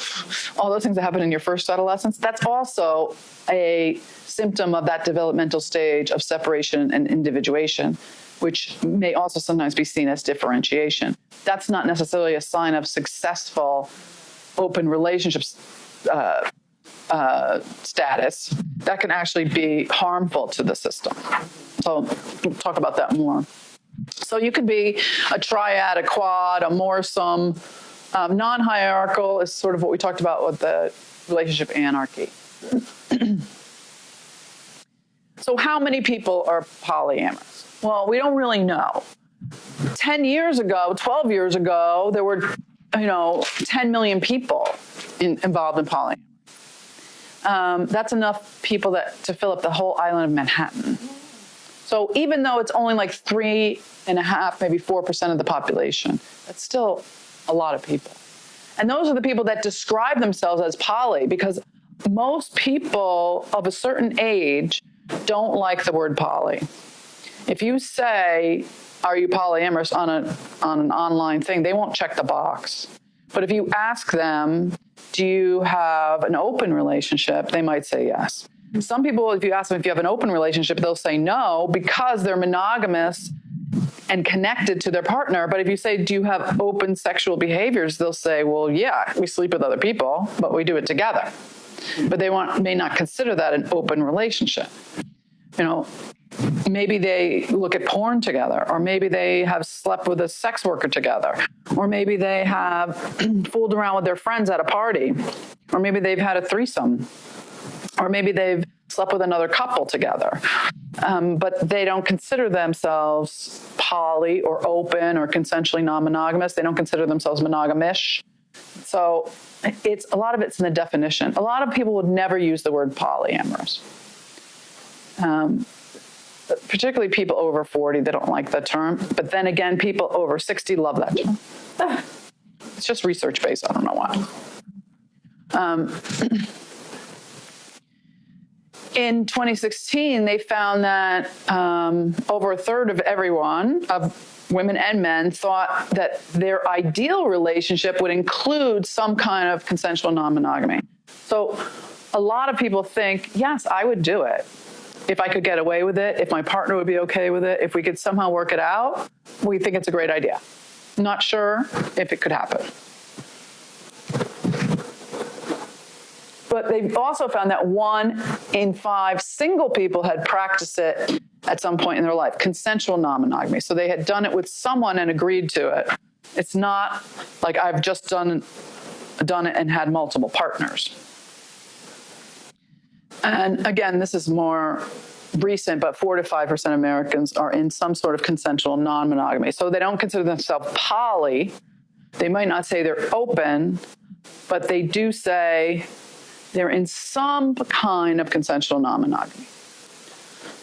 all those things that happen in your first adolescence. That's also a symptom of that developmental stage of separation and individuation, which may also sometimes be seen as differentiation. That's not necessarily a sign of successful open relationships status. That can actually be harmful to the system. So we'll talk about that more. So you could be a triad, a quad, a moresome. Non-hierarchical is sort of what we talked about with the relationship anarchy. So how many people are polyamorous? Well, we don't really know. 10 years ago, 12 years ago, there were 10 million people involved in polyamory. that's enough people to fill up the whole island of Manhattan. So even though it's only like 3.5%, maybe 4% of the population, that's still a lot of people. And those are the people that describe themselves as poly, because most people of a certain age don't like the word poly. If you say, are you polyamorous on an online thing, they won't check the box. But if you ask them, do you have an open relationship, they might say yes. Some people, if you ask them if you have an open relationship, they'll say no because they're monogamous and connected to their partner. But if you say, do you have open sexual behaviors, they'll say, well, yeah, we sleep with other people, but we do it together. But they may not consider that an open relationship. You know, maybe they look at porn together, or maybe they have slept with a sex worker together, or maybe they have fooled around with their friends at a party, or maybe they've had a threesome, or maybe they've slept with another couple together. But they don't consider themselves poly or open or consensually non-monogamous. They don't consider themselves monogamish. So a lot of it's in the definition. A lot of people would never use the word polyamorous. Particularly people over 40, they don't like the term. But then again, people over 60 love that term. It's just research-based, I don't know why. In 2016, they found that over a third of everyone, of women and men, thought that their ideal relationship would include some kind of consensual non-monogamy. So a lot of people think, yes, I would do it. If I could get away with it, if my partner would be okay with it, if we could somehow work it out, we think it's a great idea. Not sure if it could happen. But they've also found that 1 in 5 single people had practiced it at some point in their life, consensual non-monogamy. So they had done it with someone and agreed to it. It's not like I've just done it and had multiple partners. And again, this is more recent, but 4 to 5% of Americans are in some sort of consensual non-monogamy. So they don't consider themselves poly. They might not say they're open, but they do say they're in some kind of consensual non-monogamy.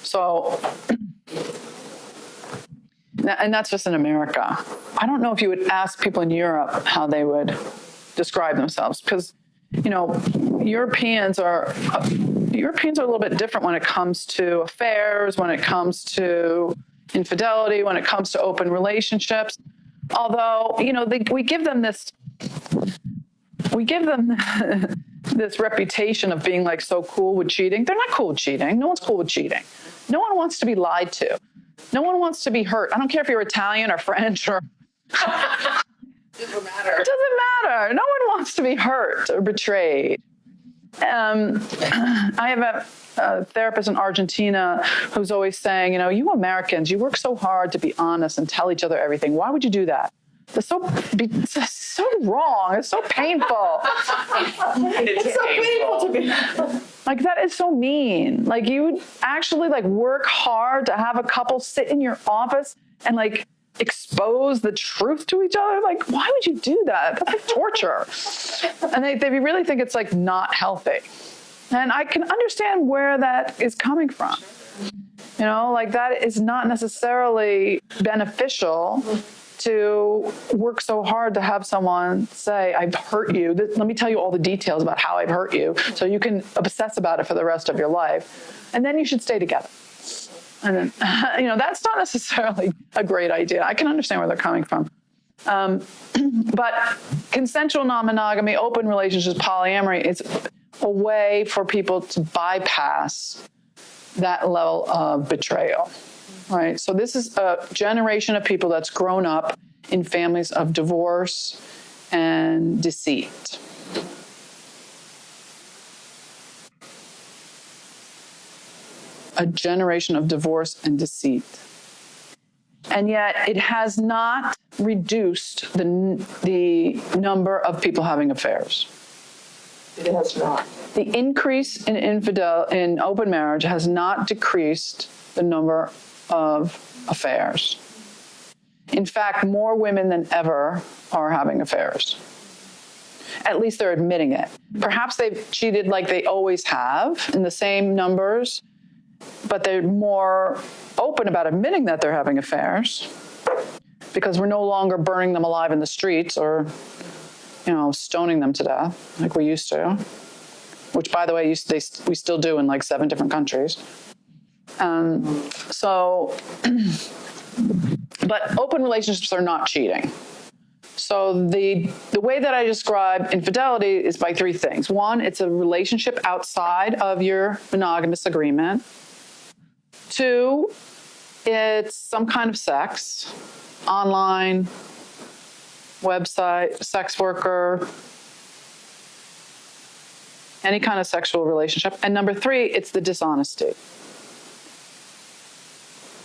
So, and that's just in America. I don't know if you would ask people in Europe how they would describe themselves, because, you know, Europeans are a little bit different when it comes to affairs, when it comes to infidelity, when it comes to open relationships. Although, you know, we give them this reputation of being like so cool with cheating. They're not cool with cheating. No one's cool with cheating. No one wants to be lied to. No one wants to be hurt. I don't care if you're Italian or French or... Doesn't matter. It doesn't matter. No one wants to be hurt or betrayed. I have a therapist in Argentina who's always saying, you know, you Americans, you work so hard to be honest and tell each other everything. Why would you do that? It's so wrong. It's so painful. It's so painful to be like, that is so mean. Like, you would actually like work hard to have a couple sit in your office and like expose the truth to each other. Like, why would you do that? That's like torture. And they really think it's like not healthy. And I can understand where that is coming from. You know, like, that is not necessarily beneficial to work so hard to have someone say, I've hurt you. Let me tell you all the details about how I've hurt you so you can obsess about it for the rest of your life. And then you should stay together. And then, you know, that's not necessarily a great idea. I can understand where they're coming from. But consensual non-monogamy, open relationships, polyamory, it's a way for people to bypass that level of betrayal. Right. So this is a generation of people that's grown up in families of divorce and deceit. A generation of divorce and deceit. And yet it has not reduced the number of people having affairs. It has not. The increase in open marriage has not decreased the number of affairs. In fact, more women than ever are having affairs. at least they're admitting it. Perhaps they've cheated like they always have in the same numbers, but they're more open about admitting that they're having affairs because we're no longer burning them alive in the streets or, stoning them to death like we used to, which, by the way, we still do in like 7 different countries. But open relationships are not cheating. So the way that I describe infidelity is by 3 things. 1, it's a relationship outside of your monogamous agreement. 2, it's some kind of sex, online, website, sex worker, any kind of sexual relationship. And number 3, it's the dishonesty.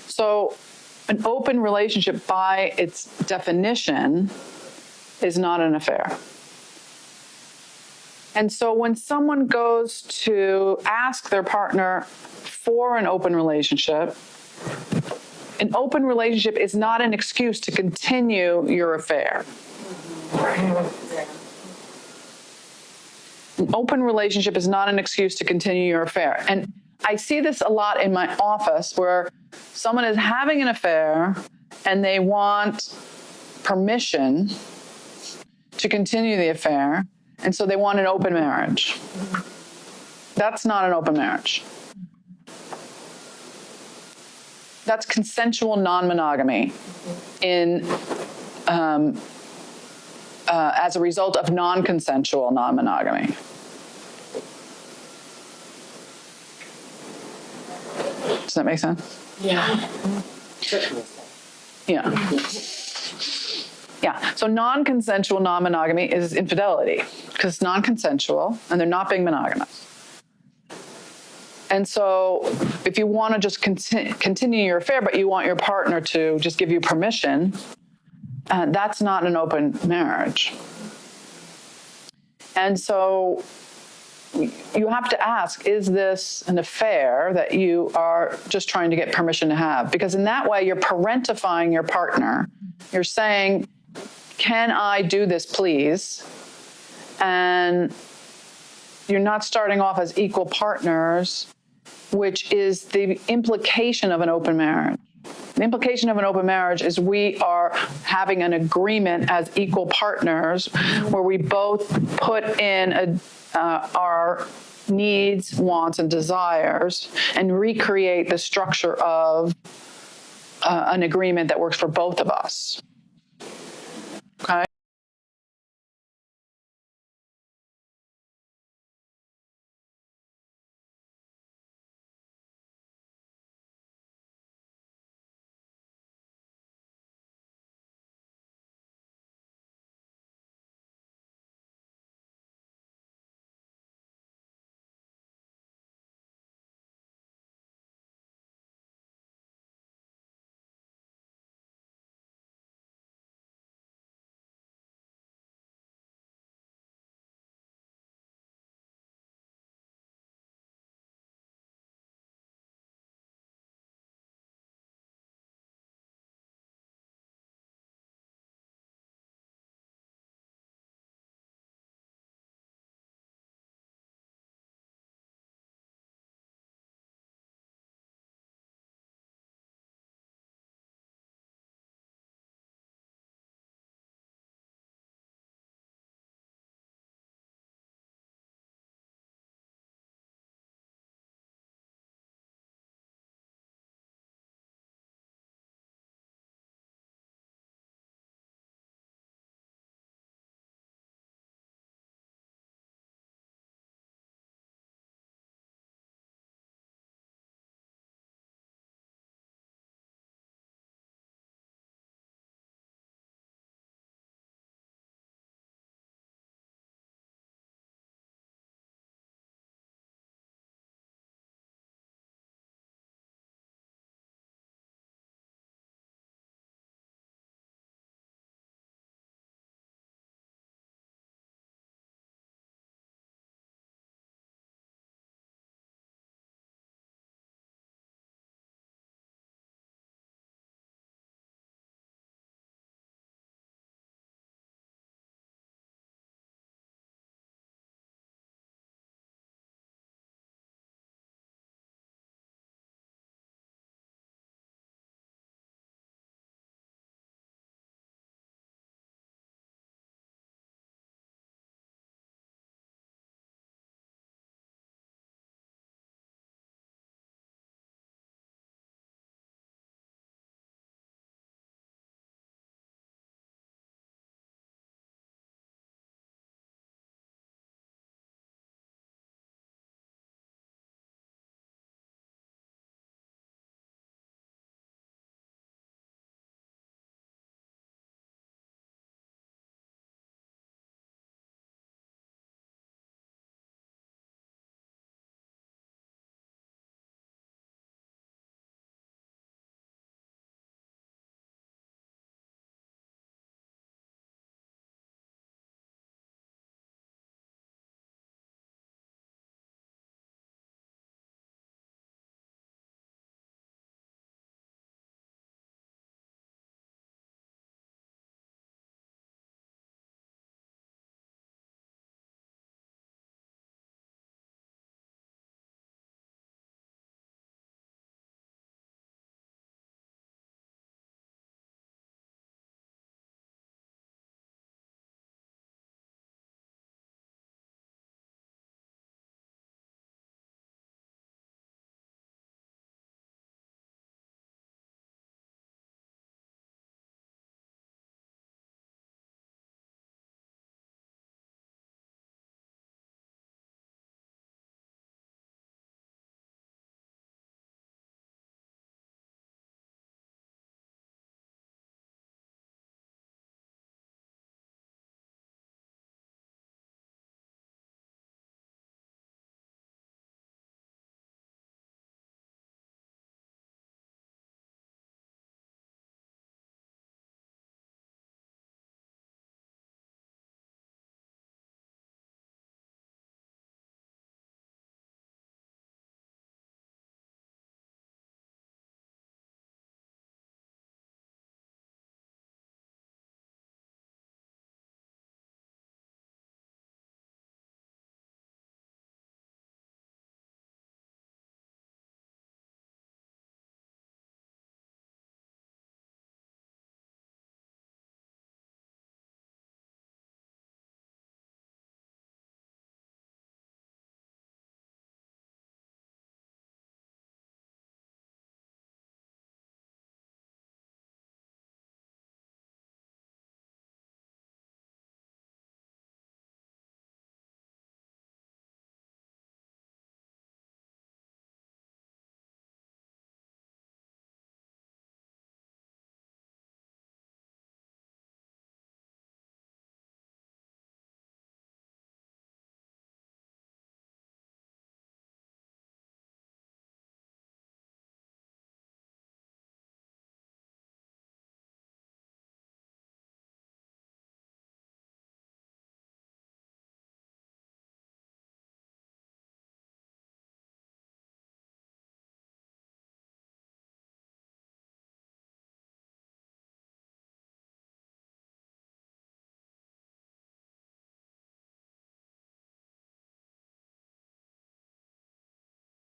So an open relationship by its definition is not an affair. And so when someone goes to ask their partner for an open relationship is not an excuse to continue your affair. An open relationship is not an excuse to continue your affair. And I see this a lot in my office where someone is having an affair and they want permission to continue the affair, and so they want an open marriage. That's not an open marriage. That's consensual non-monogamy as a result of non-consensual non-monogamy. Does that make sense? Yeah. Yeah. Yeah. So non-consensual non-monogamy is infidelity because it's non-consensual and they're not being monogamous. And so if you want to just continue your affair, but you want your partner to just give you permission, that's not an open marriage. And so you have to ask, is this an affair that you are just trying to get permission to have? Because in that way, you're parentifying your partner. You're saying, can I do this, please? And you're not starting off as equal partners, which is the implication of an open marriage. The implication of an open marriage is we are having an agreement as equal partners where we both put in our needs, wants, and desires and recreate the structure of an agreement that works for both of us. Okay?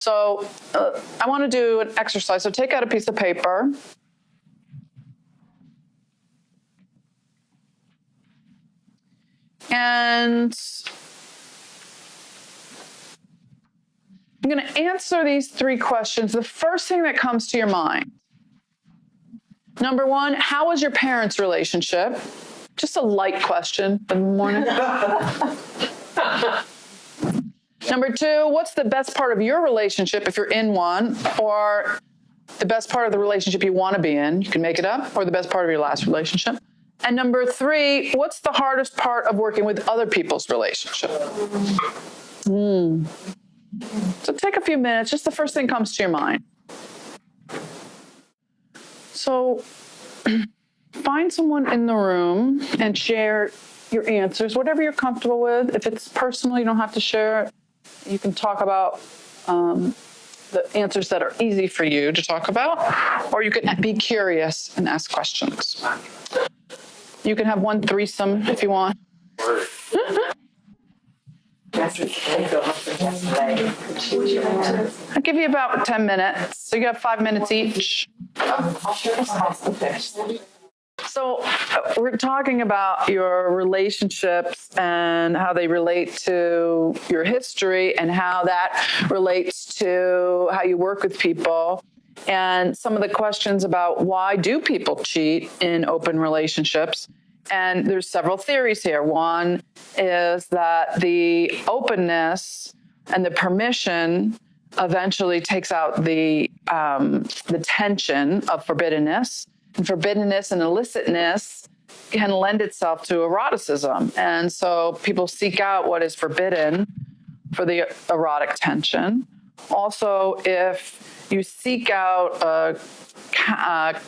So I want to do an exercise. So take out a piece of paper. And I'm going to answer these 3 questions. The first thing that comes to your mind. Number 1, how was your parents' relationship? Just a light question in the morning. Number 2, what's the best part of your relationship if you're in one, or the best part of the relationship you want to be in? You can make it up, or the best part of your last relationship. And number 3, what's the hardest part of working with other people's relationship? So take a few minutes, just the first thing comes to your mind. So find someone in the room and share your answers, whatever you're comfortable with. If it's personal, you don't have to share it. You can talk about the answers that are easy for you to talk about, or you can be curious and ask questions. You can have one threesome if you want. I'll give you about 10 minutes. So you have 5 minutes each. So we're talking about your relationships and how they relate to your history and how that relates to how you work with people. And some of the questions about why do people cheat in open relationships? And there's several theories here. One is that the openness and the permission eventually takes out the tension of forbiddenness. And forbiddenness and illicitness can lend itself to eroticism. And so people seek out what is forbidden for the erotic tension. Also, if you seek out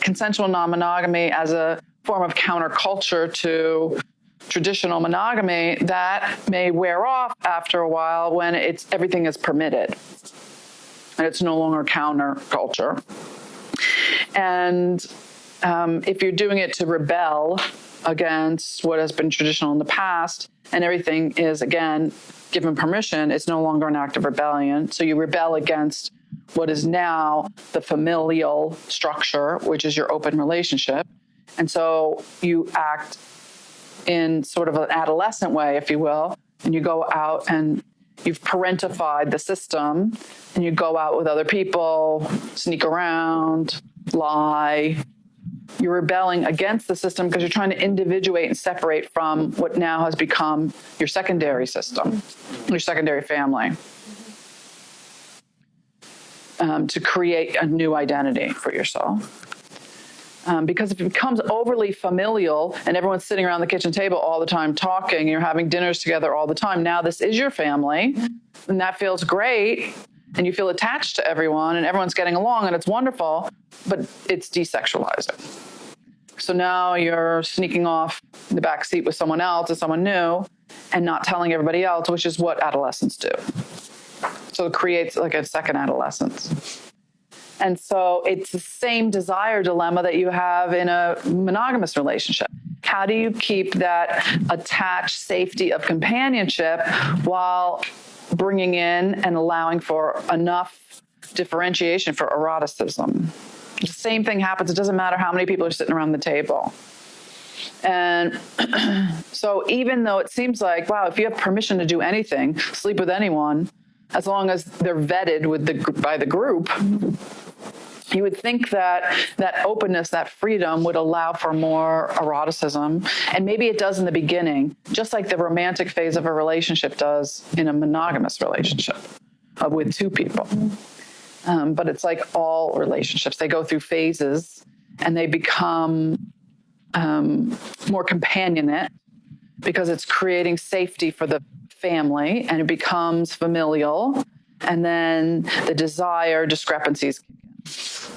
consensual non-monogamy as a form of counterculture to traditional monogamy, that may wear off after a while when everything is permitted and it's no longer counterculture. And if you're doing it to rebel against what has been traditional in the past and everything is, again, given permission, it's no longer an act of rebellion. So you rebel against what is now the familial structure, which is your open relationship. And so you act in sort of an adolescent way, if you will, and you go out and you've parentified the system and you go out with other people, sneak around, lie. You're rebelling against the system because you're trying to individuate and separate from what now has become your secondary system, your secondary family, to create a new identity for yourself. Because if it becomes overly familial and everyone's sitting around the kitchen table all the time talking, you're having dinners together all the time, now this is your family, and that feels great, and you feel attached to everyone, and everyone's getting along, and it's wonderful, but it's desexualizing. So now you're sneaking off in the back seat with someone else, or someone new, and not telling everybody else, which is what adolescents do. So it creates like a second adolescence. And so it's the same desire dilemma that you have in a monogamous relationship. How do you keep that attached safety of companionship while bringing in and allowing for enough differentiation for eroticism? The same thing happens. It doesn't matter how many people are sitting around the table. And so even though it seems like, wow, if you have permission to do anything, sleep with anyone, as long as they're vetted by the group, you would think that that openness, that freedom would allow for more eroticism. And maybe it does in the beginning, just like the romantic phase of a relationship does in a monogamous relationship with two people. But it's like all relationships. They go through phases and they become more companionate because it's creating safety for the family, and it becomes familial. And then the desire discrepancies. Is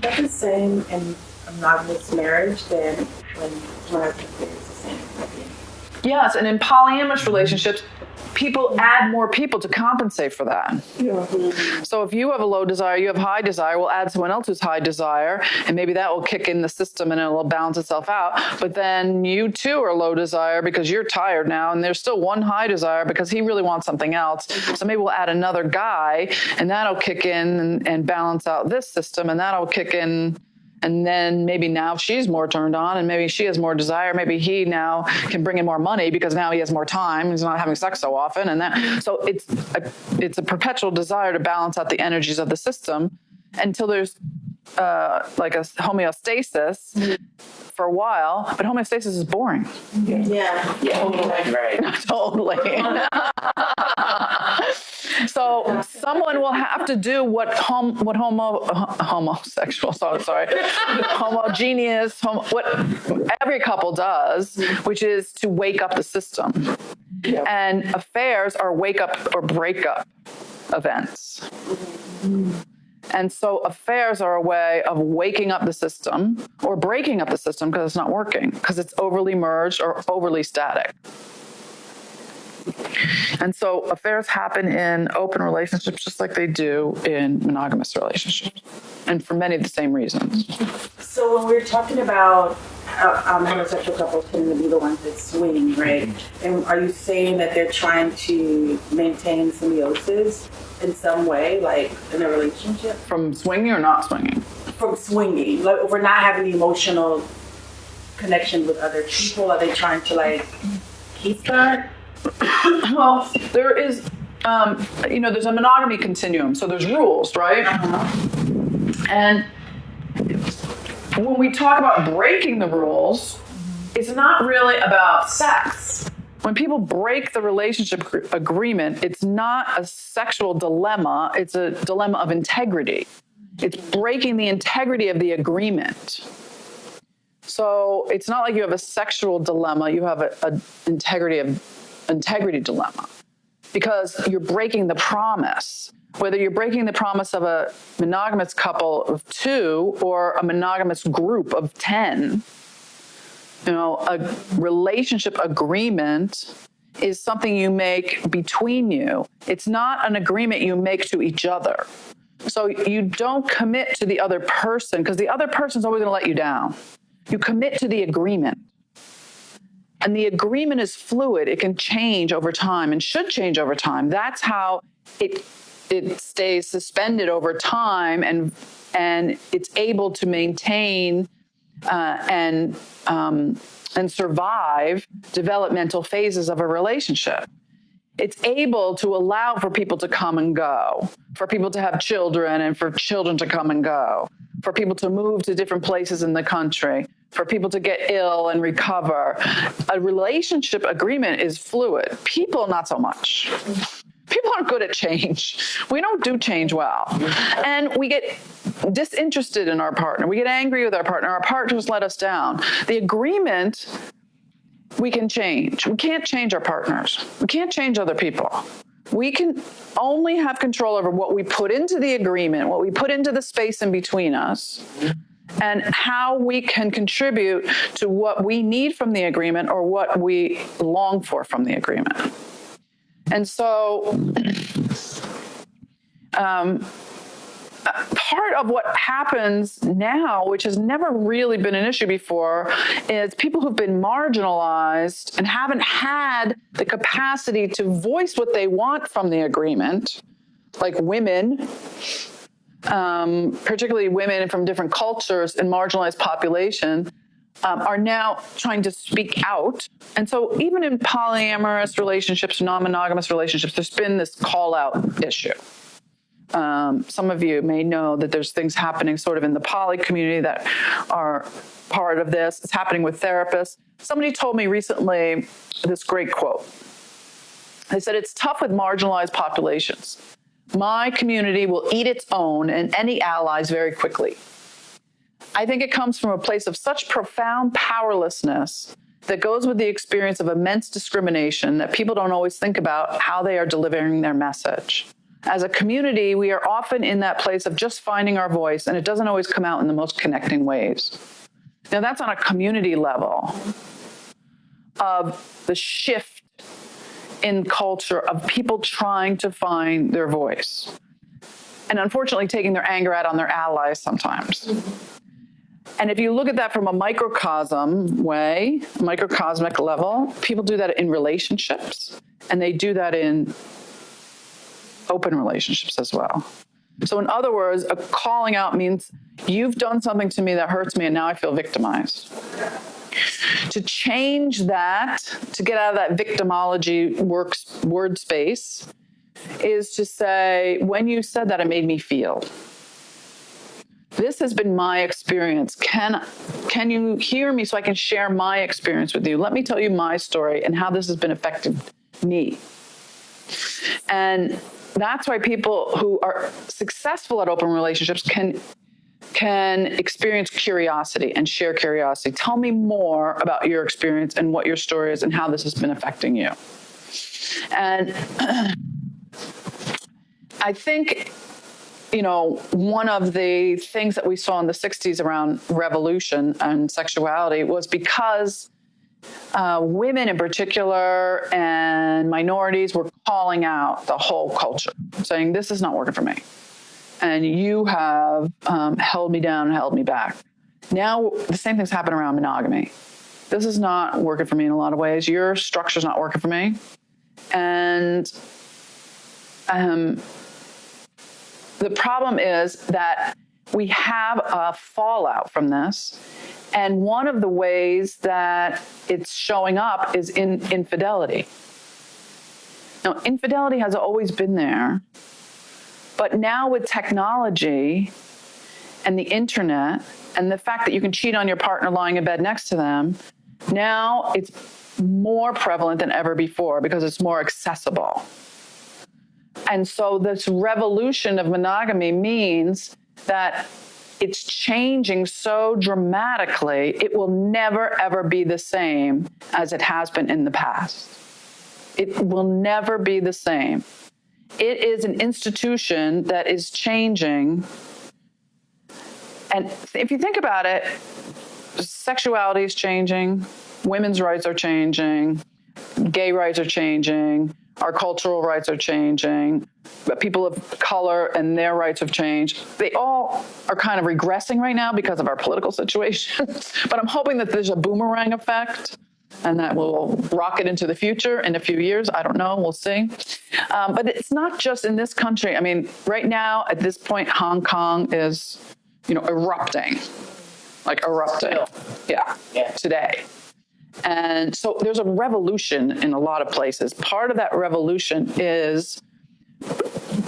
that the same in a monogamous marriage than when one of the parents is the same? Yes, and in polyamorous relationships, people add more people to compensate for that. Yeah. So if you have a low desire, you have high desire, we'll add someone else who's high desire, and maybe that will kick in the system and it will balance itself out. But then you too are low desire because you're tired now, and there's still one high desire because he really wants something else. So maybe we'll add another guy, and that'll kick in and balance out this system, and that'll kick in. And then maybe now she's more turned on, and maybe she has more desire. Maybe he now can bring in more money because now he has more time. He's not having sex so often. And so it's a perpetual desire to balance out the energies of the system until there's like a homeostasis for a while. But homeostasis is boring. Yeah. Right. Totally. So someone will have to do what homogeneous, what every couple does, which is to wake up the system. Yeah. And affairs are wake up or break up events. And so affairs are a way of waking up the system or breaking up the system because it's not working, because it's overly merged or overly static. And so affairs happen in open relationships just like they do in monogamous relationships, and for many of the same reasons. So when we're talking about homosexual couples tend to be the ones that swing, right? And are you saying that they're trying to maintain symbiosis in some way, like in a relationship? From swinging or not swinging? From swinging, like if we're not having the emotional connection with other people, are they trying to like keep that? Well, there is, there's a monogamy continuum, so there's rules, right? And when we talk about breaking the rules, it's not really about sex. When people break the relationship agreement, it's not a sexual dilemma, it's a dilemma of integrity. It's breaking the integrity of the agreement. So it's not like you have a sexual dilemma, you have an integrity dilemma, because you're breaking the promise. Whether you're breaking the promise of a monogamous couple of 2 or a monogamous group of 10, a relationship agreement is something you make between you. It's not an agreement you make to each other. So you don't commit to the other person because the other person's always going to let you down. You commit to the agreement. And the agreement is fluid. It can change over time and should change over time. That's how it stays suspended over time, and it's able to maintain and survive developmental phases of a relationship. It's able to allow for people to come and go, for people to have children and for children to come and go, for people to move to different places in the country, for people to get ill and recover. A relationship agreement is fluid. People, not so much. People aren't good at change. We don't do change well. And we get disinterested in our partner. We get angry with our partner. Our partners let us down. The agreement, we can change. We can't change our partners. We can't change other people. We can only have control over what we put into the agreement, what we put into the space in between us, and how we can contribute to what we need from the agreement or what we long for from the agreement. And so part of what happens now, which has never really been an issue before, is people who've been marginalized and haven't had the capacity to voice what they want from the agreement, like women, particularly women from different cultures and marginalized population, are now trying to speak out. And so even in polyamorous relationships, non-monogamous relationships, there's been this call-out issue. Some of you may know that there's things happening sort of in the poly community that are part of this. It's happening with therapists. Somebody told me recently this great quote. They said, "It's tough with marginalized populations. My community will eat its own and any allies very quickly. I think it comes from a place of such profound powerlessness that goes with the experience of immense discrimination that people don't always think about how they are delivering their message. As a community, we are often in that place of just finding our voice, and it doesn't always come out in the most connecting ways." Now, that's on a community level of the shift in culture of people trying to find their voice and unfortunately taking their anger out on their allies sometimes. And if you look at that from a microcosmic level, people do that in relationships, and they do that in open relationships as well. So in other words, a calling out means you've done something to me that hurts me, and now I feel victimized. To change that, to get out of that victimology word space, is to say, when you said that, it made me feel. This has been my experience. Can you hear me so I can share my experience with you? Let me tell you my story and how this has been affecting me. And that's why people who are successful at open relationships can experience curiosity and share curiosity. Tell me more about your experience and what your story is and how this has been affecting you. And I think, one of the things that we saw in the 60s around revolution and sexuality was because women in particular and minorities were calling out the whole culture, saying, this is not working for me. And you have held me down and held me back. Now, the same thing's happening around monogamy. This is not working for me in a lot of ways. Your structure's not working for me. And the problem is that we have a fallout from this. And one of the ways that it's showing up is in infidelity. Now, infidelity has always been there. But now with technology and the internet and the fact that you can cheat on your partner lying in bed next to them, now it's more prevalent than ever before because it's more accessible. And so this revolution of monogamy means that it's changing so dramatically, it will never, ever be the same as it has been in the past. It will never be the same. It is an institution that is changing. And if you think about it, sexuality is changing, women's rights are changing, gay rights are changing, our cultural rights are changing, but people of color and their rights have changed. They all are kind of regressing right now because of our political situation. But I'm hoping that there's a boomerang effect and that will rocket into the future in a few years. I don't know. We'll see. But it's not just in this country. I mean, right now, at this point, Hong Kong is, erupting. Yeah, today. And so there's a revolution in a lot of places. Part of that revolution is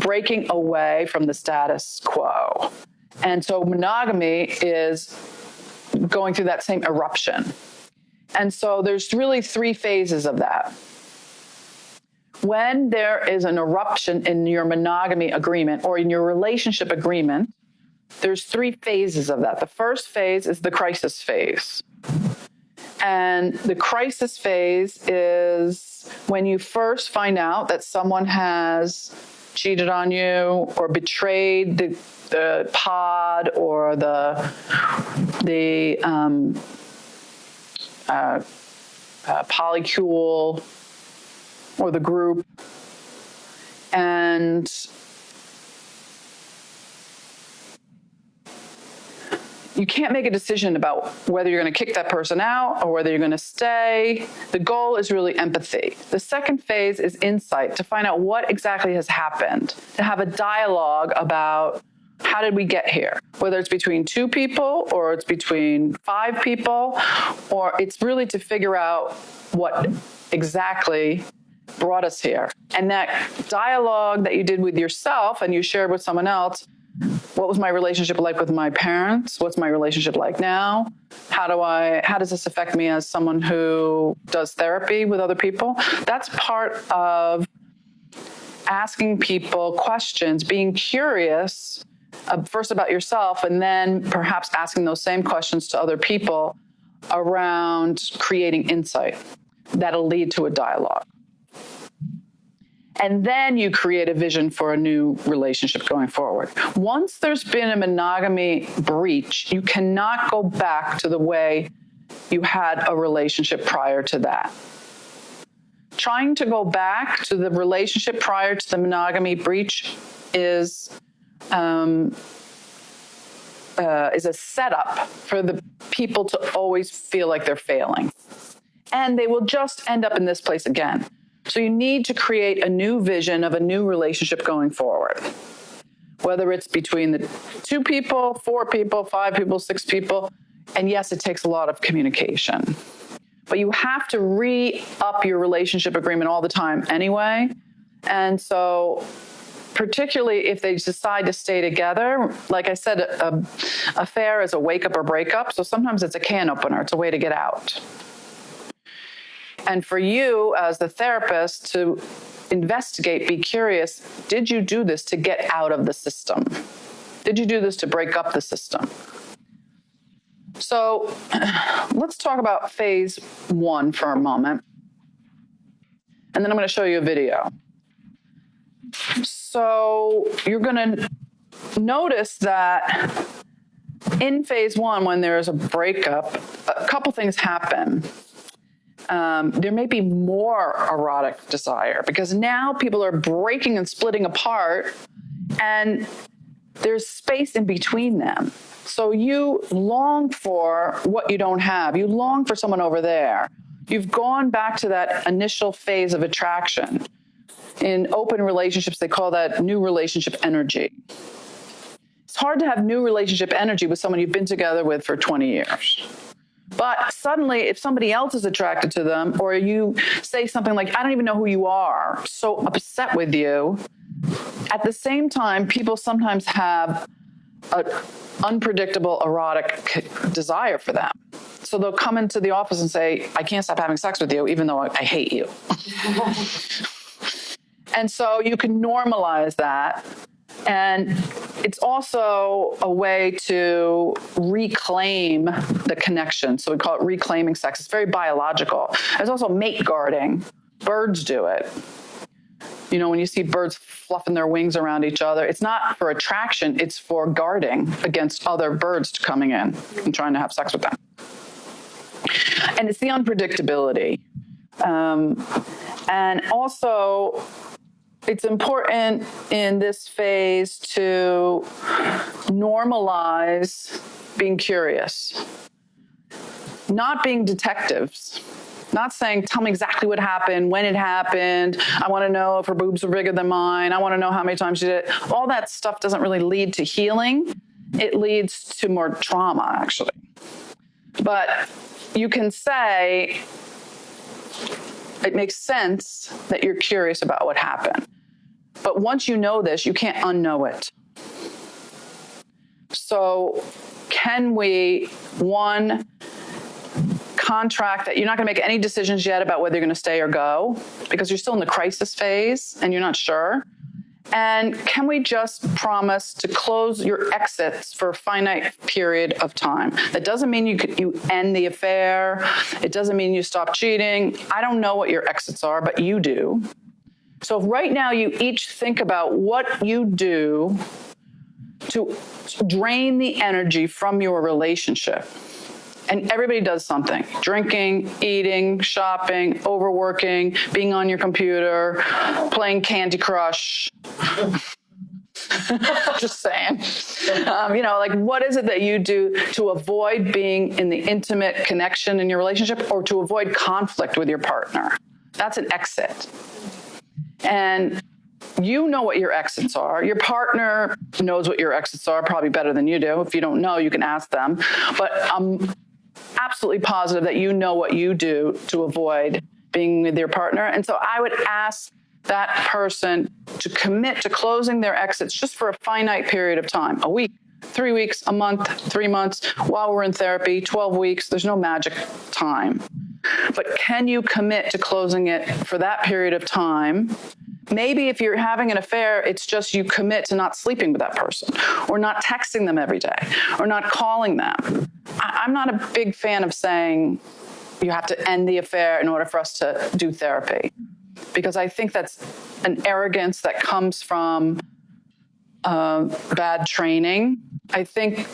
breaking away from the status quo. And so monogamy is going through that same eruption. And so there's really three phases of that. When there is an eruption in your monogamy agreement or in your relationship agreement, there's three phases of that. The first phase is the crisis phase. And the crisis phase is when you first find out that someone has cheated on you or betrayed the pod or the polycule or the group. And you can't make a decision about whether you're going to kick that person out or whether you're going to stay. The goal is really empathy. The second phase is insight, to find out what exactly has happened, to have a dialogue about how did we get here, whether it's between two people or it's between 5 people, or it's really to figure out what exactly brought us here. And that dialogue that you did with yourself and you shared with someone else, what was my relationship like with my parents? What's my relationship like now? How does this affect me as someone who does therapy with other people? That's part of asking people questions, being curious, first about yourself, and then perhaps asking those same questions to other people around creating insight that'll lead to a dialogue. And then you create a vision for a new relationship going forward. Once there's been a monogamy breach, you cannot go back to the way you had a relationship prior to that. trying to go back to the relationship prior to the monogamy breach is a setup for the people to always feel like they're failing. And they will just end up in this place again. So you need to create a new vision of a new relationship going forward. Whether it's between the 2 people, 4 people, 5 people, 6 people. And yes, it takes a lot of communication. But you have to re-up your relationship agreement all the time anyway. And so particularly if they decide to stay together, like I said, a affair is a wake-up or breakup. So sometimes it's a can opener. It's a way to get out. And for you as the therapist to investigate, be curious, did you do this to get out of the system? Did you do this to break up the system? So let's talk about phase 1 for a moment. And then I'm going to show you a video. So you're going to notice that in phase 1, when there's a breakup, a couple things happen. There may be more erotic desire because now people are breaking and splitting apart and there's space in between them. So you long for what you don't have. You long for someone over there. You've gone back to that initial phase of attraction. In open relationships, they call that new relationship energy. It's hard to have new relationship energy with someone you've been together with for 20 years. But suddenly, if somebody else is attracted to them, or you say something like, I don't even know who you are, so upset with you, at the same time, people sometimes have an unpredictable erotic desire for them. So they'll come into the office and say, I can't stop having sex with you, even though I hate you. And so you can normalize that. And it's also a way to reclaim the connection. So we call it reclaiming sex. It's very biological. There's also mate guarding. Birds do it. You know, when you see birds fluffing their wings around each other, it's not for attraction, it's for guarding against other birds coming in and trying to have sex with them. And it's the unpredictability. And also, it's important in this phase to normalize being curious, not being detectives, not saying, tell me exactly what happened, when it happened. I want to know if her boobs were bigger than mine. I want to know how many times she did it. All that stuff doesn't really lead to healing. It leads to more trauma, actually. But you can say, it makes sense that you're curious about what happened. But once you know this, you can't unknow it. So can we, 1, contract that you're not going to make any decisions yet about whether you're going to stay or go because you're still in the crisis phase and you're not sure? And can we just promise to close your exits for a finite period of time? That doesn't mean you end the affair. It doesn't mean you stop cheating. I don't know what your exits are, but you do. So right now you each think about what you do to drain the energy from your relationship. And everybody does something: drinking, eating, shopping, overworking, being on your computer, playing Candy Crush. Just saying. Like, what is it that you do to avoid being in the intimate connection in your relationship or to avoid conflict with your partner? That's an exit. And you know what your exits are. Your partner knows what your exits are, probably better than you do. If you don't know, you can ask them. But I'm absolutely positive that you know what you do to avoid being with your partner. And so I would ask that person to commit to closing their exits just for a finite period of time, a week, 3 weeks, a month, 3 months, while we're in therapy, 12 weeks. There's no magic time. But can you commit to closing it for that period of time? Maybe if you're having an affair, it's just you commit to not sleeping with that person or not texting them every day or not calling them. I'm not a big fan of saying you have to end the affair in order for us to do therapy, because I think that's an arrogance that comes from bad training. I think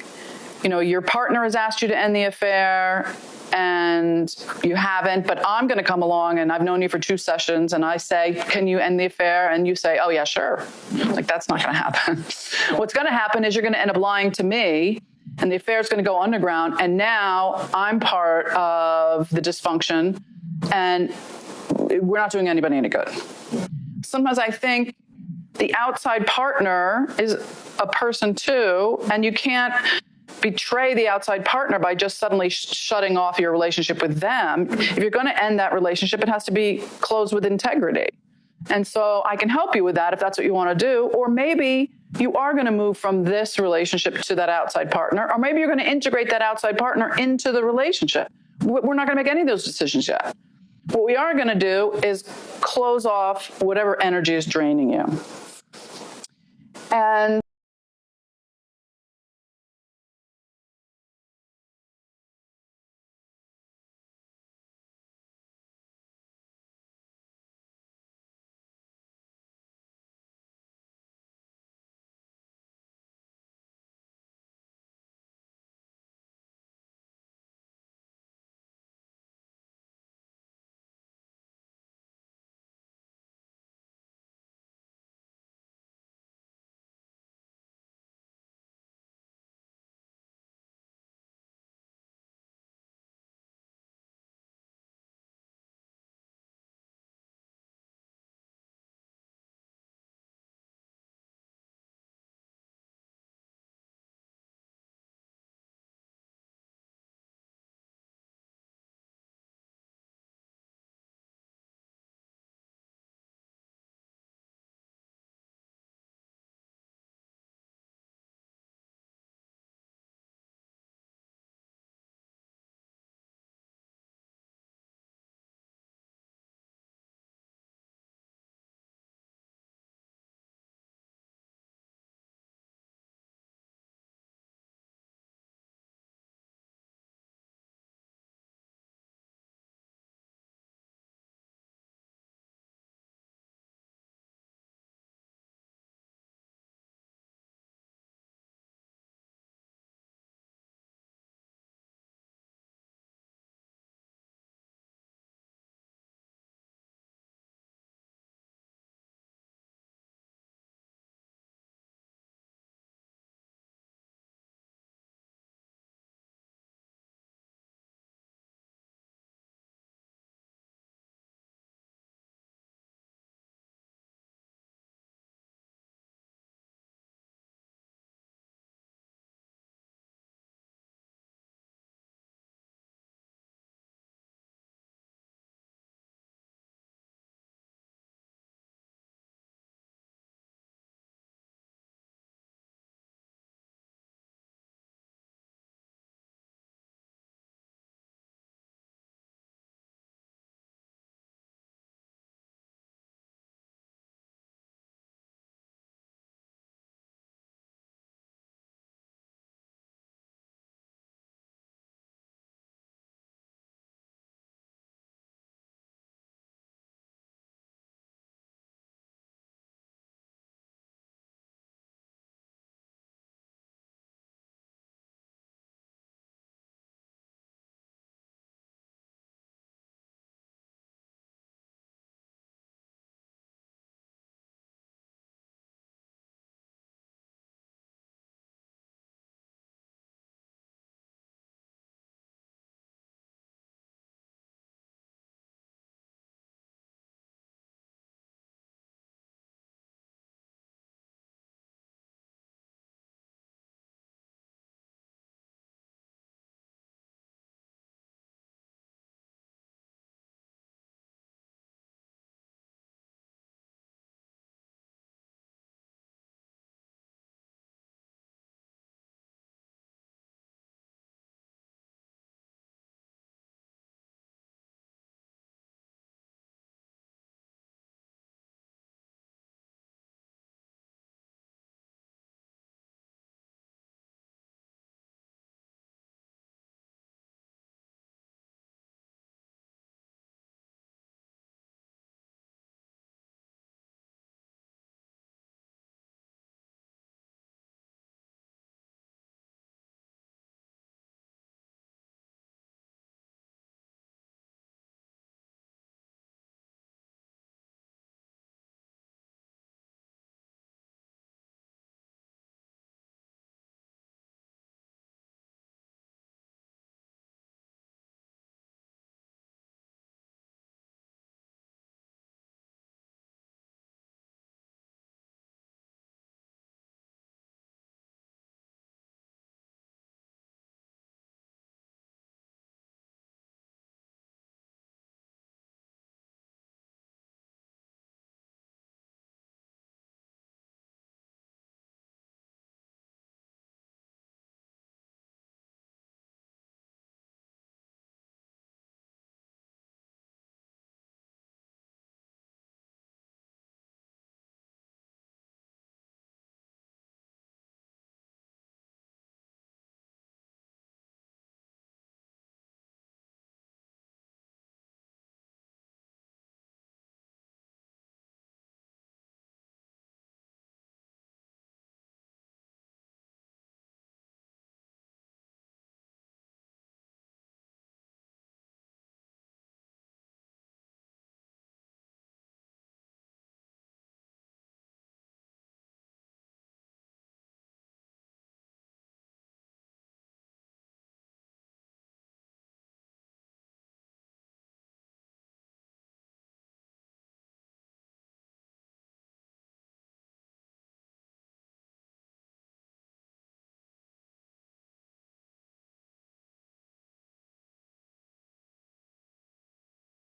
your partner has asked you to end the affair and you haven't, but I'm going to come along and I've known you for 2 sessions and I say, can you end the affair? And you say, oh yeah, sure. Like, that's not going to happen. What's going to happen is you're going to end up lying to me and the affair is going to go underground. And now I'm part of the dysfunction and we're not doing anybody any good. Sometimes I think the outside partner is a person too, and you can't betray the outside partner by just suddenly shutting off your relationship with them. If you're going to end that relationship, it has to be closed with integrity. And so I can help you with that if that's what you want to do. Or maybe you are going to move from this relationship to that outside partner, or maybe you're going to integrate that outside partner into the relationship. We're not going to make any of those decisions yet. What we are going to do is close off whatever energy is draining you. And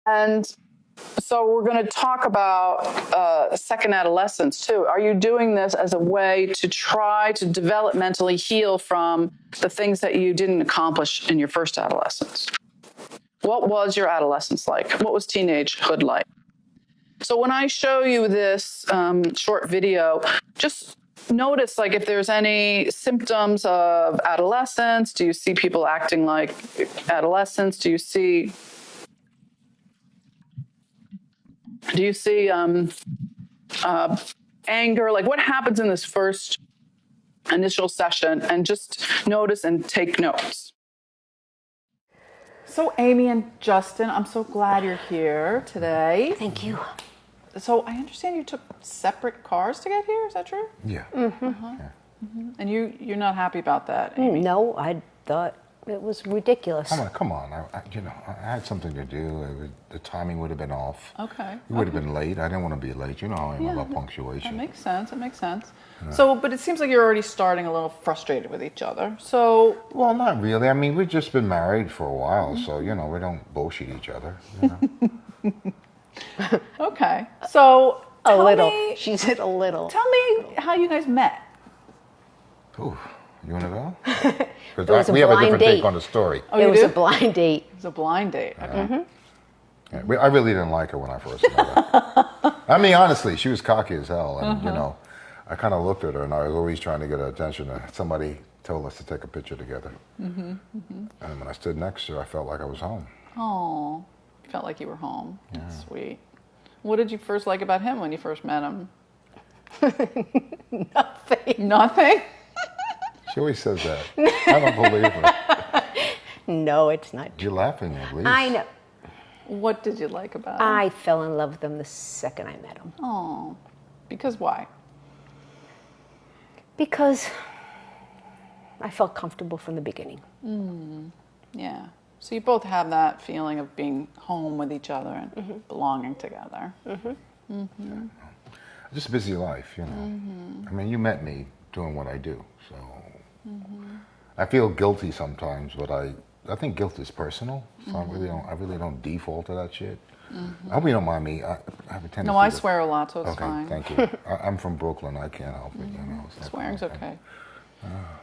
And so we're going to talk about second adolescence too. Are you doing this as a way to try to developmentally heal from the things that you didn't accomplish in your first adolescence? What was your adolescence like? What was teenagehood like? So when I show you this short video, just notice like if there's any symptoms of adolescence. Do you see people acting like adolescents? Do you see anger? Like what happens in this first initial session? And just notice and take notes. So Amy and Justin, I'm so glad you're here today. Thank you. So I understand you took separate cars to get here. Is that true? Yeah. Mm-hmm. Yeah. Mm-hmm. And you're not happy about that, Amy? No, I thought it was ridiculous. Come on. I had something to do. The timing would have been off. Okay. We would have been late. I didn't want to be late. You know how I am about That punctuation. makes sense. It makes sense. Yeah. So, but it seems like you're already starting a little frustrated with each other. So. Well, not really. I mean, we've just been married for a while, so we don't bullshit each other. Okay. So. A little. She said a little. Tell me how you guys met. Ooh, you want to know? Because we have a different take on the story. Oh, it was a blind date. It was a blind date. Okay. Mm-hmm. Yeah, I really didn't like her when I first met her. I mean, honestly, she was cocky as hell, and I kind of looked at her, and I was always trying to get her attention. Somebody told us to take a picture together, and when I stood next to her, I felt like I was home. Oh, felt like you were home. Yeah. That's sweet. What did you first like about him when you first met him? Nothing. Nothing? She always says that. I don't believe her. No, it's not true. You're laughing at least. I know. What did you like about him? I fell in love with him the second I met him. Oh, because why? Because I felt comfortable from the beginning. Yeah. So you both have that feeling of being home with each other and belonging together. Just a busy life, I mean, you met me doing what I do, so I feel guilty sometimes, but I think guilt is personal, so I really don't default to that shit. I hope you don't mind me. I have a tendency. No, I swear a lot, so it's fine. Okay, thank you. I'm from Brooklyn. I can't help it. Swearing's okay.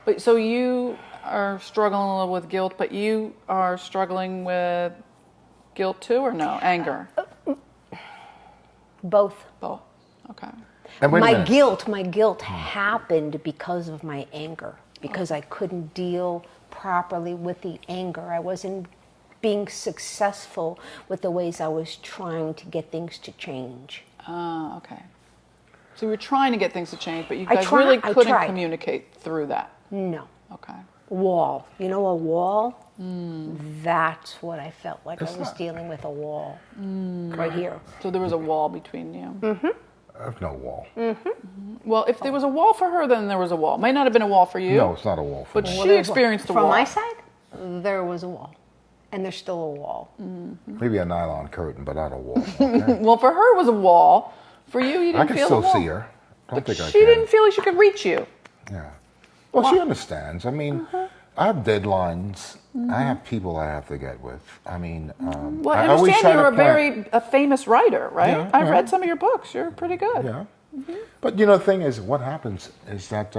But so you are struggling a little with guilt, but you are struggling with guilt too, or no? Anger? Both. Both. Okay. And wait a minute. My guilt happened because of my anger, because I couldn't deal properly with the anger. I wasn't being successful with the ways I was trying to get things to change. Okay. So you were trying to get things to change, but you guys really couldn't communicate through that. No. Okay. Wall. You know a wall? That's what I felt like. I was dealing with a wall right here. So there was a wall between you. I have no wall. Well, if there was a wall for her, then there was a wall. Might not have been a wall for you. No, it's not a wall for but me. she experienced a wall. From my side, there was a wall. And there's still a wall. Maybe a nylon curtain, but not a wall. Okay? Well, for her it was a wall. For you, you didn't I can feel still the wall. see her. Don't think I can. She didn't feel like she could reach you. Yeah. Well, she understands. I mean, I have deadlines. I have people I have to get with. I mean, Well, I understand you're a famous writer, right? Yeah, I've read some of your books. You're pretty good. Yeah. But the thing is, what happens is that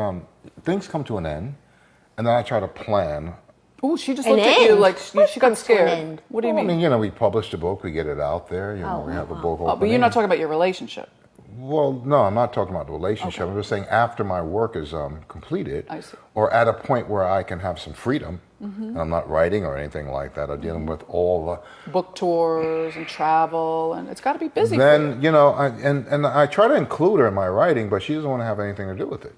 things come to an end, and then I try to plan. Ooh, she just An looked at you end? like she What got comes to an scared. end? What do you Well, mean? I mean, we published a book, we get it out there. We have a book opening. Oh, but you're not talking about your relationship. Well, no, I'm not talking about the relationship. I'm just saying after my work is completed, I see. or at a point where I can have some freedom, and I'm not writing or anything like that. I'm dealing with all the Book tours and travel, and it's got to be busy. then for you. and I try to include her in my writing, but she doesn't want to have anything to do with it.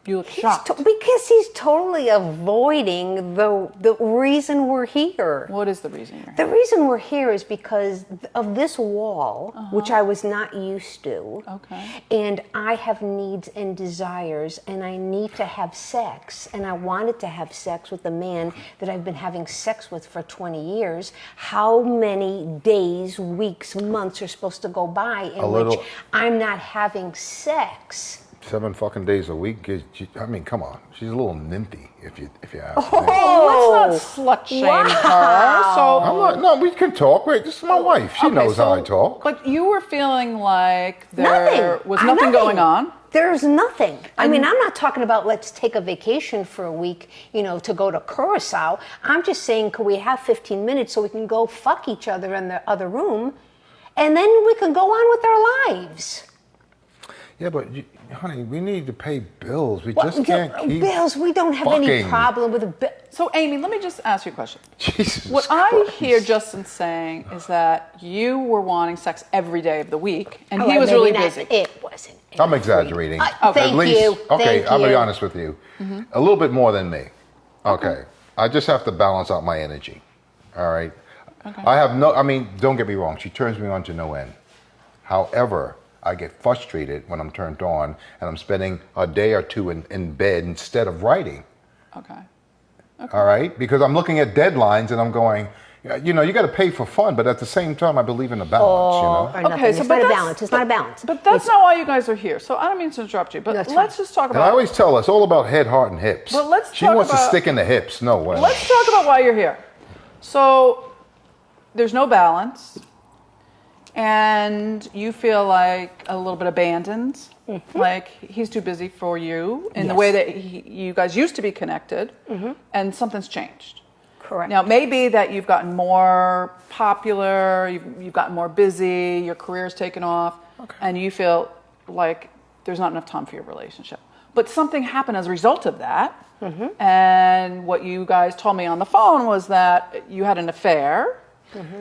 You look shocked. Because he's totally avoiding the reason we're here. What is the reason you're The here? reason we're here is because of this wall, which I was not used to. Okay. And I have needs and desires, and I need to have sex. And I wanted to have sex with the man that I've been having sex with for 20 years. How many days, weeks, months are supposed to go by in which I'm not having sex? 7 fucking days a week. I mean, come on. She's a little nymphy, if you ask me. Oh, let's not slut shame her. So I'm not, no, we can talk. Wait, this is my wife. She okay, knows how so- I talk. But you were feeling like there Nothing. was nothing going on. There's nothing. I mean, I'm not talking about let's take a vacation for a week, to go to Curacao. I'm just saying, could we have 15 minutes so we can go fuck each other in the other room, and then we can go on with our lives. Yeah, but honey, we need to pay bills. We just can't keep bills. We don't have any fucking. problem with the bill. So Amy, let me just ask you a question. Jesus What Christ. I hear Justin saying is that you were wanting sex every day of the week, and he Well, was maybe really not. busy. It wasn't. I'm exaggerating. Thank you. Okay, Thank I'm gonna be you. honest with you. A little bit more than me. Okay. I just have to balance out my energy. All right. Okay. I mean, don't get me wrong. She turns me on to no end. However, I get frustrated when I'm turned on and I'm spending a day or two in bed instead of writing. Okay. All right? Because I'm looking at deadlines and I'm going, you got to pay for fun, but at the same time, I believe in a balance, Or nothing. Okay, so it's but not a that's- balance. It's not a balance. But that's not why you guys are here. So I don't mean to interrupt you, but That's let's fine. just talk And I about. always tell her it's all about head, heart, and hips. But let's she talk wants to about- stick in the hips. No way. Let's talk about why you're here. So there's no balance, and you feel like a little bit abandoned. Like he's too busy for you in the way that you guys used to be connected, and something's changed. Correct. Now, maybe that you've gotten more popular, you've gotten more busy, your career's taken off, and you feel like there's not enough time for your relationship. But something happened as a result of that. And what you guys told me on the phone was that you had an affair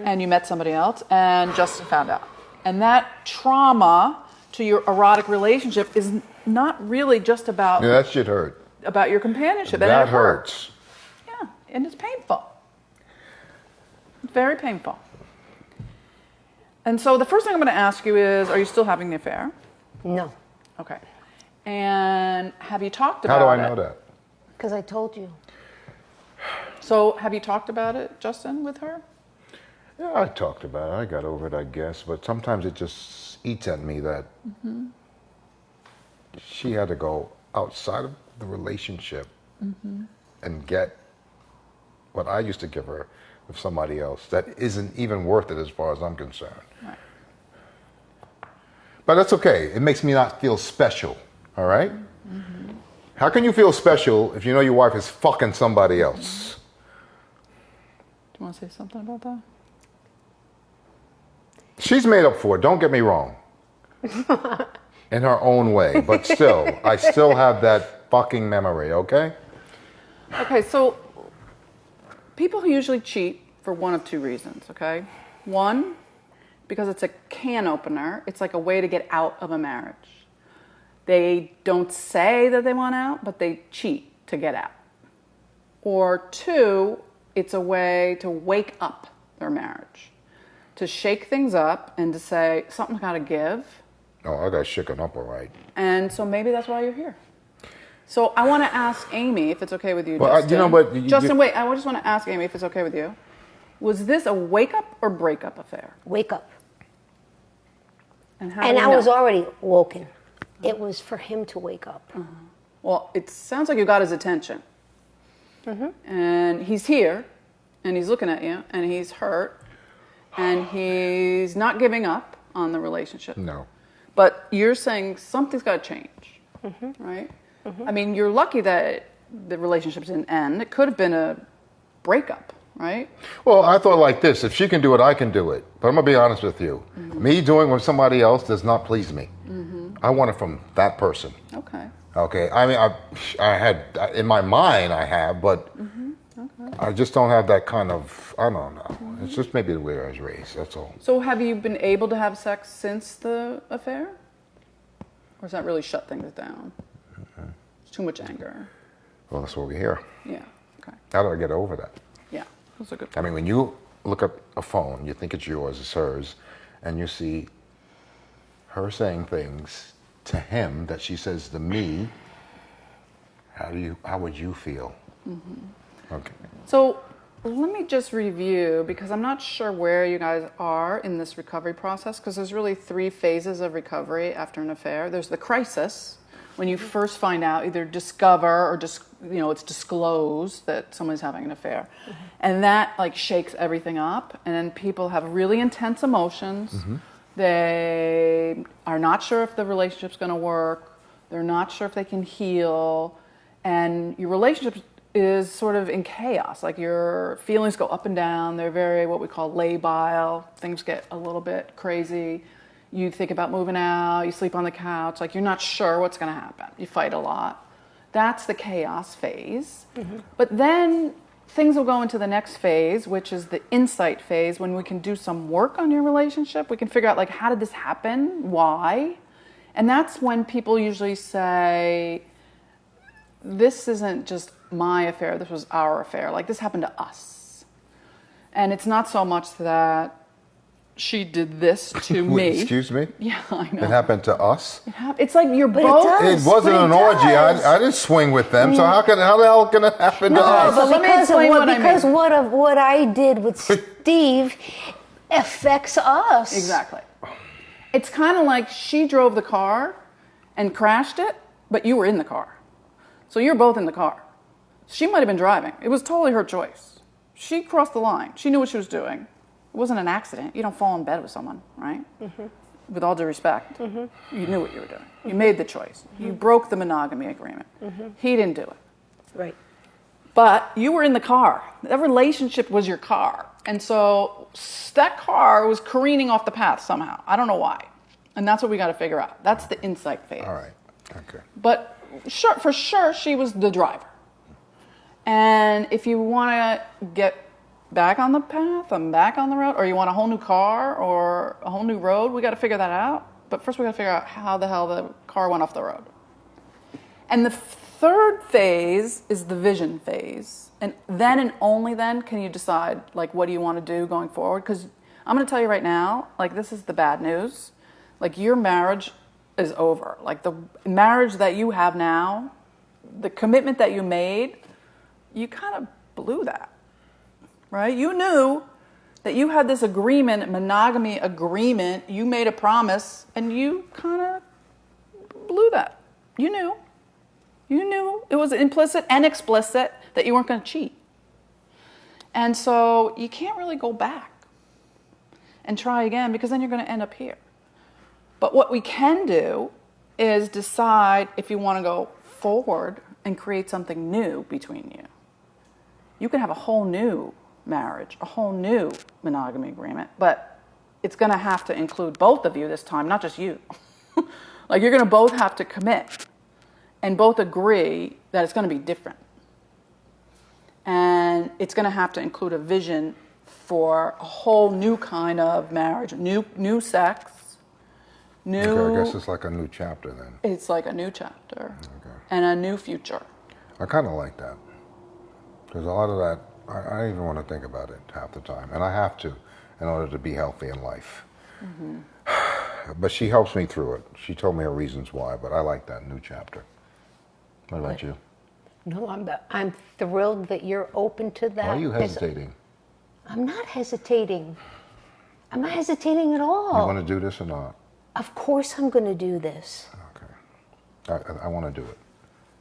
and you met somebody else, and Justin found out. And that trauma to your erotic relationship is not really just about, Yeah, that shit hurt. about your companionship. And That it hurts. Yeah, and it's painful. It's very painful. And so the first thing I'm going to ask you is, are you still having the affair? No, Okay. And have you talked How about do it? I know that? because I told you. So have you talked about it, Justin, with her? Yeah, I talked about it. I got over it, I guess. But sometimes it just eats at me that she had to go outside of the relationship and get what I used to give her with somebody else that isn't even worth it as far as I'm concerned. Right. But that's okay. It makes me not feel special, all right? How can you feel special if you know your wife is fucking somebody else? Do you want to say something about that? She's made up for it, don't get me wrong. In her own way. But still, I still have that fucking memory, okay? Okay, so people usually cheat for one of two reasons, okay? One, because it's a can opener. It's like a way to get out of a marriage. They don't say that they want out, but they cheat to get out. Or two, it's a way to wake up their marriage, to shake things up and to say, something's got to give. Oh, I got shaken up all right. And so maybe that's why you're here. So I want to ask Amy if it's okay with you, Well, Justin. you know what, Justin, wait. I just want to ask Amy if it's okay with you. Was this a wake-up or break-up affair? Wake up. And how And do we I was know? already woken. It was for him to wake up. Well, it sounds like you got his attention. And he's here, and he's looking at you, and he's hurt, and he's not giving up on the relationship. No. But you're saying something's got to change, right? I mean, you're lucky that the relationship didn't end. It could have been a breakup, right? Well, I thought like this, if she can do it, I can do it. But I'm going to be honest with you. Me doing with somebody else does not please me. I want it from that person. Okay. Okay, I mean, I had, in my mind I have, but I just don't have that kind of, I don't know. It's just maybe the way I was raised, that's all. So have you been able to have sex since the affair? Or has that really shut things down? It's too much anger. Well, that's what we hear. Yeah, okay. How do I get over that? Yeah, those are good. I mean, when you look at a phone, you think it's yours, it's hers, and you see her saying things to him that she says to me, how would you feel? Okay. So let me just review, because I'm not sure where you guys are in this recovery process, because there's really 3 phases of recovery after an affair. There's the crisis, when you first find out, either discover or just, it's disclosed that someone's having an affair. And that like shakes everything up. And then people have really intense emotions. They are not sure if the relationship's going to work. They're not sure if they can heal. And your relationship is sort of in chaos. Like your feelings go up and down. They're very what we call labile. Things get a little bit crazy. You think about moving out. You sleep on the couch. Like you're not sure what's going to happen. You fight a lot. That's the chaos phase. But then things will go into the next phase, which is the insight phase, when we can do some work on your relationship. We can figure out, like, how did this happen? Why? And that's when people usually say, this isn't just my affair, this was our affair. Like, this happened to us. And it's not so much that she did this to me. Excuse me? Yeah, I know. It happened to us? It's like you're both. It wasn't an orgy. I didn't swing with them. So how the hell can it happen to us? but let me explain what I mean. What I did with Steve affects us. Exactly. It's kind of like she drove the car and crashed it, but you were in the car. So you're both in the car. She might have been driving. It was totally her choice. She crossed the line. She knew what she was doing. It wasn't an accident. You don't fall in bed with someone, right? With all due respect. You knew what you were doing. You made the choice. You broke the monogamy agreement. He didn't do it. Right. But you were in the car. That relationship was your car. And so that car was careening off the path somehow. I don't know why. And that's what we got to figure out. That's the insight phase. All right. Okay. But for sure, she was the driver. And if you want to get back on the path and back on the road, or you want a whole new car or a whole new road, we got to figure that out. But first we got to figure out how the hell the car went off the road. And the third phase is the vision phase. And then and only then can you decide, like, what do you want to do going forward? Because I'm going to tell you right now, like, this is the bad news. Like, your marriage is over. Like, the marriage that you have now, the commitment that you made, you kind of blew that. Right? You knew that you had this agreement, monogamy agreement, you made a promise, and you kind of blew that. You knew. You knew it was implicit and explicit that you weren't going to cheat. And so you can't really go back and try again, because then you're going to end up here. But what we can do is decide if you want to go forward and create something new between you. You can have a whole new marriage, a whole new monogamy agreement, but it's going to have to include both of you this time, not just you. Like, you're going to both have to commit and both agree that it's going to be different. And it's going to have to include a vision for a whole new kind of marriage, new sex, new... Okay, I guess it's like a new chapter then. It's like a new chapter and a new future. I kind of like that. Because a lot of that, I don't even want to think about it half the time. And I have to in order to be healthy in life. But she helps me through it. She told me her reasons why, but I like that new chapter. What about you? No, I'm thrilled that you're open to that. Why are you hesitating? I'm not hesitating. I'm not hesitating at all. You want to do this or not? Of course I'm going to do this. Okay. I want to do it.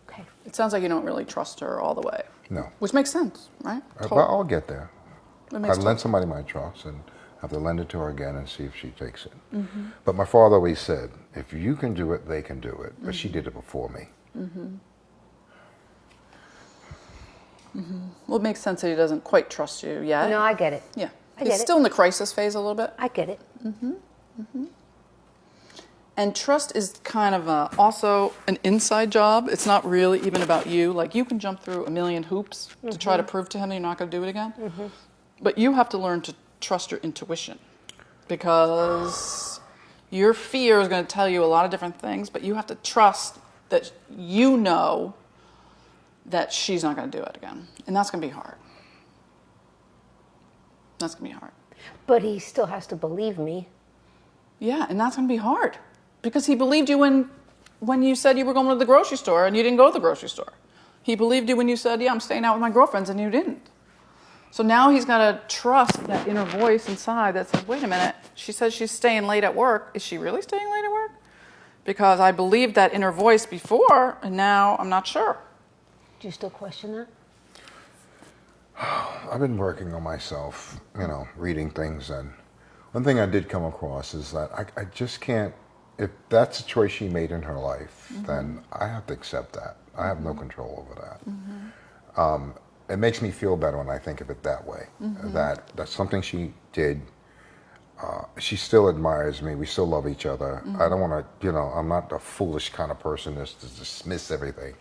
Okay. It sounds like you don't really trust her all the way. No. Which makes sense, right? But I'll get there. It I'd makes lend somebody my trust and have to lend it to her again and see if she takes it. But my father always said, if you can do it, they can do it. But she did it before me. Well, it makes sense that he doesn't quite trust you yet. No, I get it. Yeah. I He's get it. still in the crisis phase a little bit. I get it. And trust is kind of also an inside job. It's not really even about you. Like, you can jump through a million hoops to try to prove to him that you're not going to do it again. But you have to learn to trust your intuition, because your fear is going to tell you a lot of different things, but you have to trust that you know that she's not going to do it again. And that's going to be hard. That's going to be hard. But he still has to believe me. Yeah, and that's going to be hard. Because he believed you when you said you were going to the grocery store and you didn't go to the grocery store. He believed you when you said, yeah, I'm staying out with my girlfriends, and you didn't. So now he's got to trust that inner voice inside that says, wait a minute, she says she's staying late at work. Is she really staying late at work? because I believed that inner voice before, and now I'm not sure. Do you still question that? I've been working on myself, reading things, and one thing I did come across is that I just can't, if that's a choice she made in her life, then I have to accept that. I have no control over that. It makes me feel better when I think of it that way, that's something she did. She still admires me. We still love each other. I don't want to, I'm not a foolish kind of person just to dismiss everything.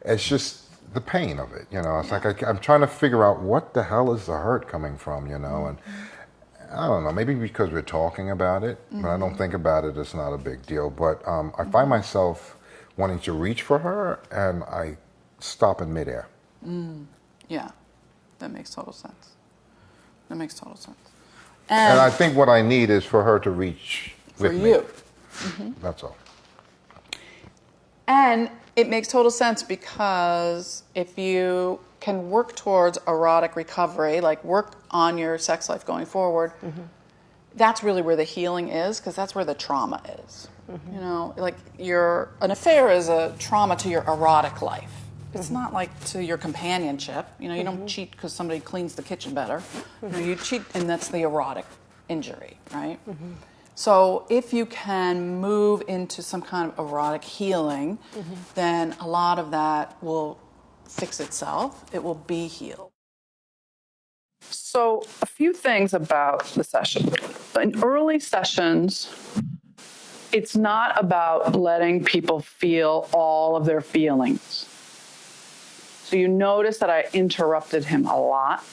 It's just the pain of it, It's like I'm trying to figure out what the hell is the hurt coming from, and I don't know, maybe because we're talking about it, but I don't think about it, it's not a big deal. But I find myself wanting to reach for her, and I stop in midair. Yeah, that makes total sense. And And I think what I need is for her to reach with me. you. That's all. And it makes total sense because if you can work towards erotic recovery, like work on your sex life going forward, that's really where the healing is, because that's where the trauma is. Like an affair is a trauma to your erotic life. It's not like to your companionship. You don't cheat because somebody cleans the kitchen better. You cheat, and that's the erotic injury, right? So if you can move into some kind of erotic healing, then a lot of that will fix itself. It will be healed. So a few things about the session. In early sessions, it's not about letting people feel all of their feelings. So you notice that I interrupted him a lot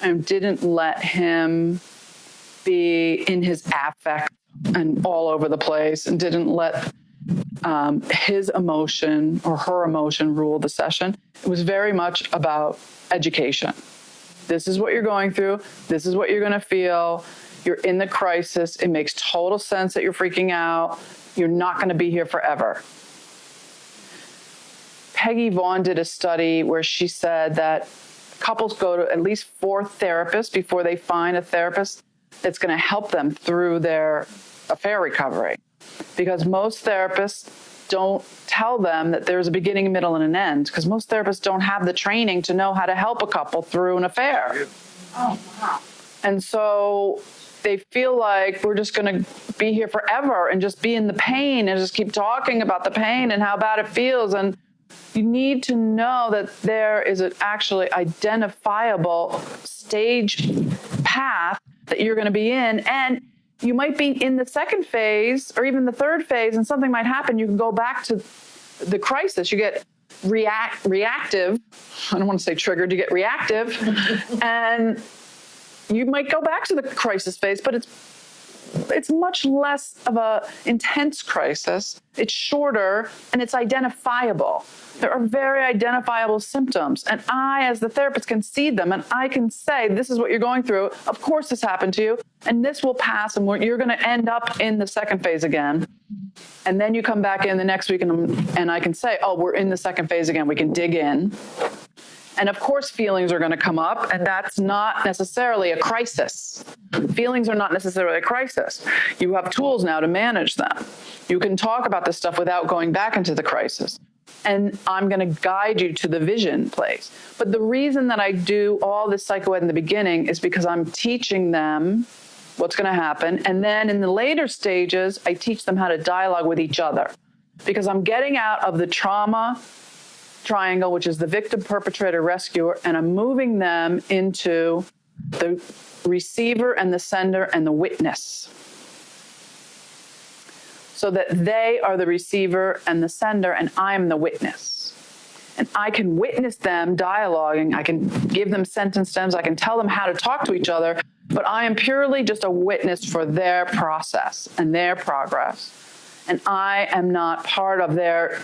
and didn't let him be in his affect and all over the place, and didn't let his emotion or her emotion rule the session. It was very much about education. This is what you're going through. This is what you're going to feel. You're in the crisis. It makes total sense that you're freaking out. You're not going to be here forever. Peggy Vaughn did a study where she said that couples go to at least 4 therapists before they find a therapist that's going to help them through their affair recovery. Because most therapists don't tell them that there's a beginning, middle, and an end, because most therapists don't have the training to know how to help a couple through an affair. Oh, wow. And so they feel like we're just going to be here forever and just be in the pain and just keep talking about the pain and how bad it feels. And you need to know that there is an actually identifiable stage path that you're going to be in. And you might be in the second phase or even the third phase, and something might happen. You can go back to the crisis. You get reactive. I don't want to say triggered. You get reactive. And you might go back to the crisis phase, but it's much less of a intense crisis. It's shorter and it's identifiable. There are very identifiable symptoms, and I, as the therapist, can see them, and I can say, this is what you're going through. Of course this happened to you, and this will pass, and you're going to end up in the second phase again. And then you come back in the next week, and I can say, oh, we're in the second phase again. We can dig in. And of course, feelings are going to come up, and that's not necessarily a crisis. Feelings are not necessarily a crisis. You have tools now to manage them. You can talk about this stuff without going back into the crisis. And I'm going to guide you to the vision place. But the reason that I do all this psychoed in the beginning is because I'm teaching them what's going to happen. And then in the later stages, I teach them how to dialogue with each other. Because I'm getting out of the trauma triangle, which is the victim, perpetrator, rescuer, and I'm moving them into the receiver and the sender and the witness. So that they are the receiver and the sender, and I'm the witness. And I can witness them dialoguing. I can give them sentence stems. I can tell them how to talk to each other, but I am purely just a witness for their process and their progress. And I am not part of their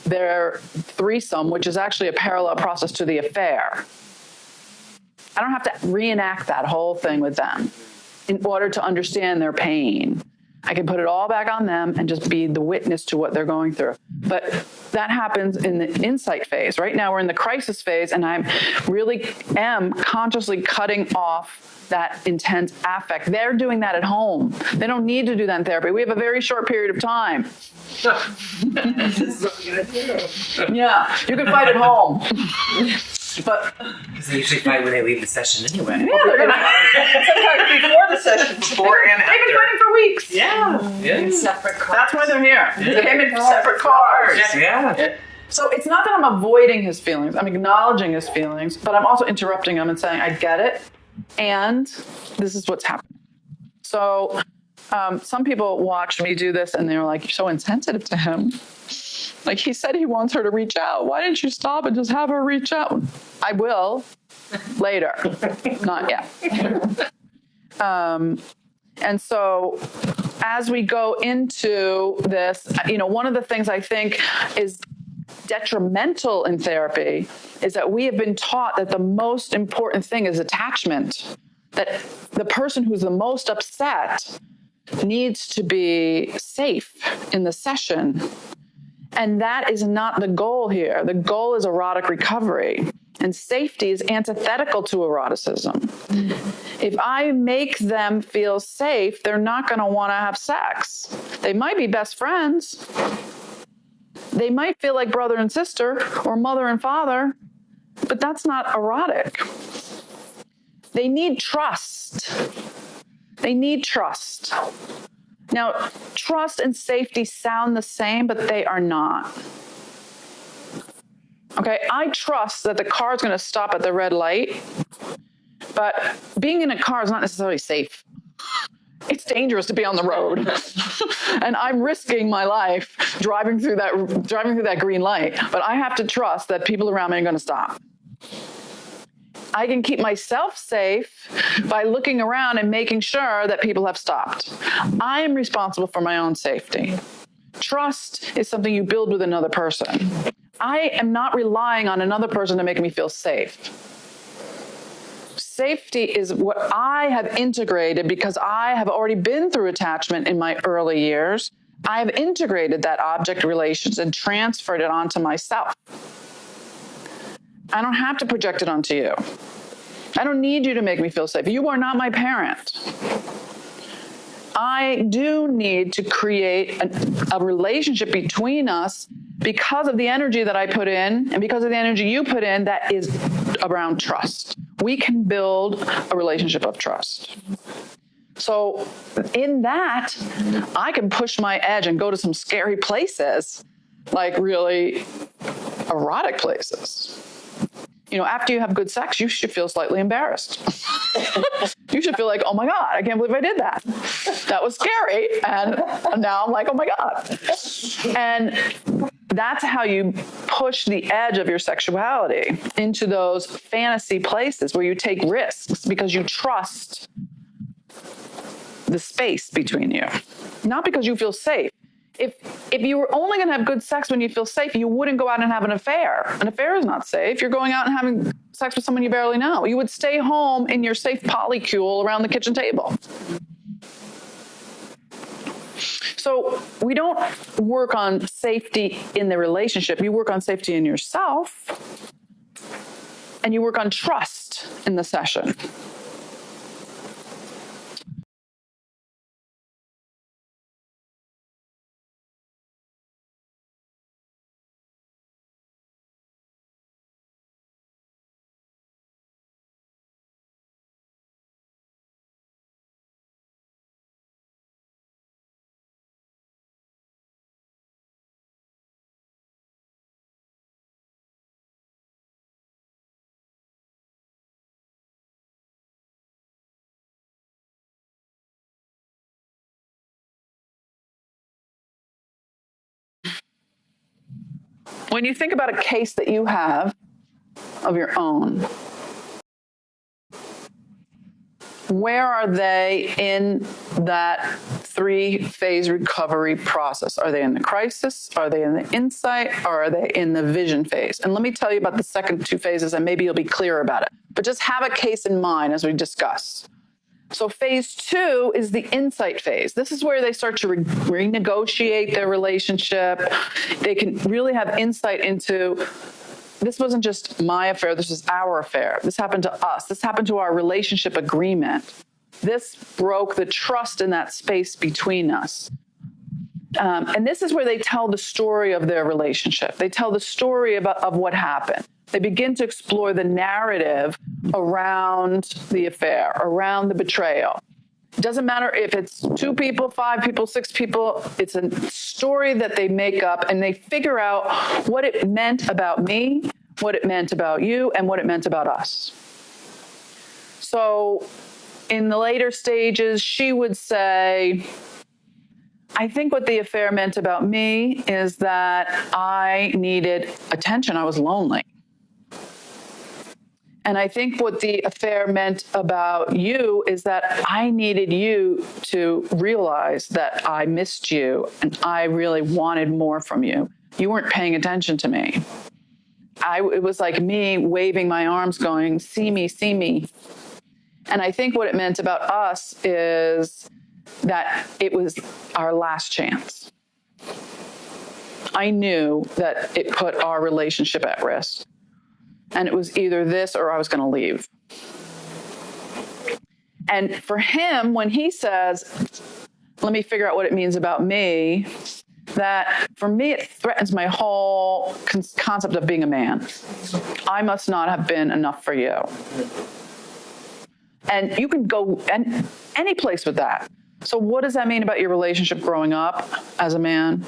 threesome, which is actually a parallel process to the affair. I don't have to reenact that whole thing with them in order to understand their pain. I can put it all back on them and just be the witness to what they're going through. But that happens in the insight phase. Right now we're in the crisis phase, and I really am consciously cutting off that intense affect. They're doing that at home. They don't need to do that in therapy. We have a very short period of time. Yeah, you can fight at home. But Because they usually fight when they leave the session anyway. yeah, they're gonna Sometimes before the session. Before and they've been after. fighting for weeks. Yeah. Separate cars. That's why they're here. They came in separate cars. Yeah. So it's not that I'm avoiding his feelings. I'm acknowledging his feelings, but I'm also interrupting him and saying, I get it, and this is what's happening. So some people watch me do this, and they're like, you're so insensitive to him. Like, he said he wants her to reach out. Why didn't you stop and just have her reach out? I will later, not yet. And so as we go into this, one of the things I think is detrimental in therapy is that we have been taught that the most important thing is attachment, that the person who's the most upset needs to be safe in the session. And that is not the goal here. The goal is erotic recovery. And safety is antithetical to eroticism. If I make them feel safe, they're not going to want to have sex. They might be best friends. They might feel like brother and sister or mother and father, but that's not erotic. They need trust. They need trust. Now, trust and safety sound the same, but they are not. Okay, I trust that the car is going to stop at the red light, but being in a car is not necessarily safe. It's dangerous to be on the road, and I'm risking my life driving through that green light. But I have to trust that people around me are going to stop. I can keep myself safe by looking around and making sure that people have stopped. I am responsible for my own safety. Trust is something you build with another person. I am not relying on another person to make me feel safe. Safety is what I have integrated because I have already been through attachment in my early years. I have integrated that object relations and transferred it onto myself. I don't have to project it onto you. I don't need you to make me feel safe. You are not my parent. I do need to create a relationship between us because of the energy that I put in and because of the energy you put in that is around trust. We can build a relationship of trust. So in that, I can push my edge and go to some scary places, like really erotic places. After you have good sex, you should feel slightly embarrassed. You should feel like, oh my God, I can't believe I did that. That was scary. And now I'm like, oh my God. And that's how you push the edge of your sexuality into those fantasy places where you take risks because you trust the space between you, not because you feel safe. If you were only going to have good sex when you feel safe, you wouldn't go out and have an affair. An affair is not safe. You're going out and having sex with someone you barely know. You would stay home in your safe polycule around the kitchen table. So we don't work on safety in the relationship. You work on safety in yourself, and you work on trust in the session. When you think about a case that you have of your own, where are they in that 3-phase recovery process? Are they in the crisis? Are they in the insight? Or are they in the vision phase? And let me tell you about the second 2 phases, and maybe you'll be clearer about it. But just have a case in mind as we discuss. So phase 2 is the insight phase. This is where they start to renegotiate their relationship. They can really have insight into, this wasn't just my affair, this is our affair. This happened to us. This happened to our relationship agreement. This broke the trust in that space between us. And this is where they tell the story of their relationship. They tell the story of what happened. They begin to explore the narrative around the affair, around the betrayal. It doesn't matter if it's 2 people, 5 people, 6 people. It's a story that they make up, and they figure out what it meant about me, what it meant about you, and what it meant about us. So in the later stages, she would say, I think what the affair meant about me is that I needed attention. I was lonely. And I think what the affair meant about you is that I needed you to realize that I missed you and I really wanted more from you. You weren't paying attention to me. It was like me waving my arms going, see me, see me. And I think what it meant about us is that it was our last chance. I knew that it put our relationship at risk. And it was either this or I was going to leave. And for him, when he says, let me figure out what it means about me, that for me, it threatens my whole concept of being a man. I must not have been enough for you. And you can go any place with that. So what does that mean about your relationship growing up as a man?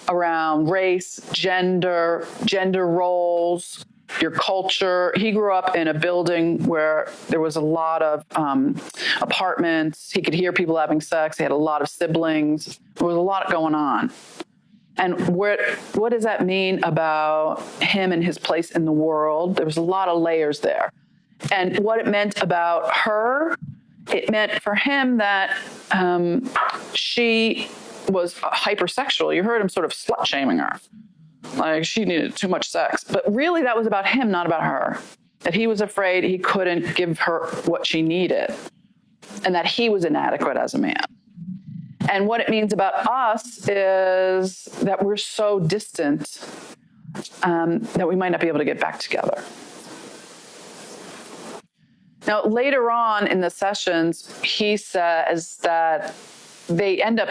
Around race, gender roles, your culture. He grew up in a building where there was a lot of apartments. He could hear people having sex. He had a lot of siblings. There was a lot going on. And what does that mean about him and his place in the world? There was a lot of layers there. And what it meant about her, it meant for him that she was hypersexual. You heard him sort of slut shaming her. Like she needed too much sex. But really that was about him, not about her. That he was afraid he couldn't give her what she needed. And that he was inadequate as a man. And what it means about us is that we're so distant that we might not be able to get back together. Now, later on in the sessions, he says that they end up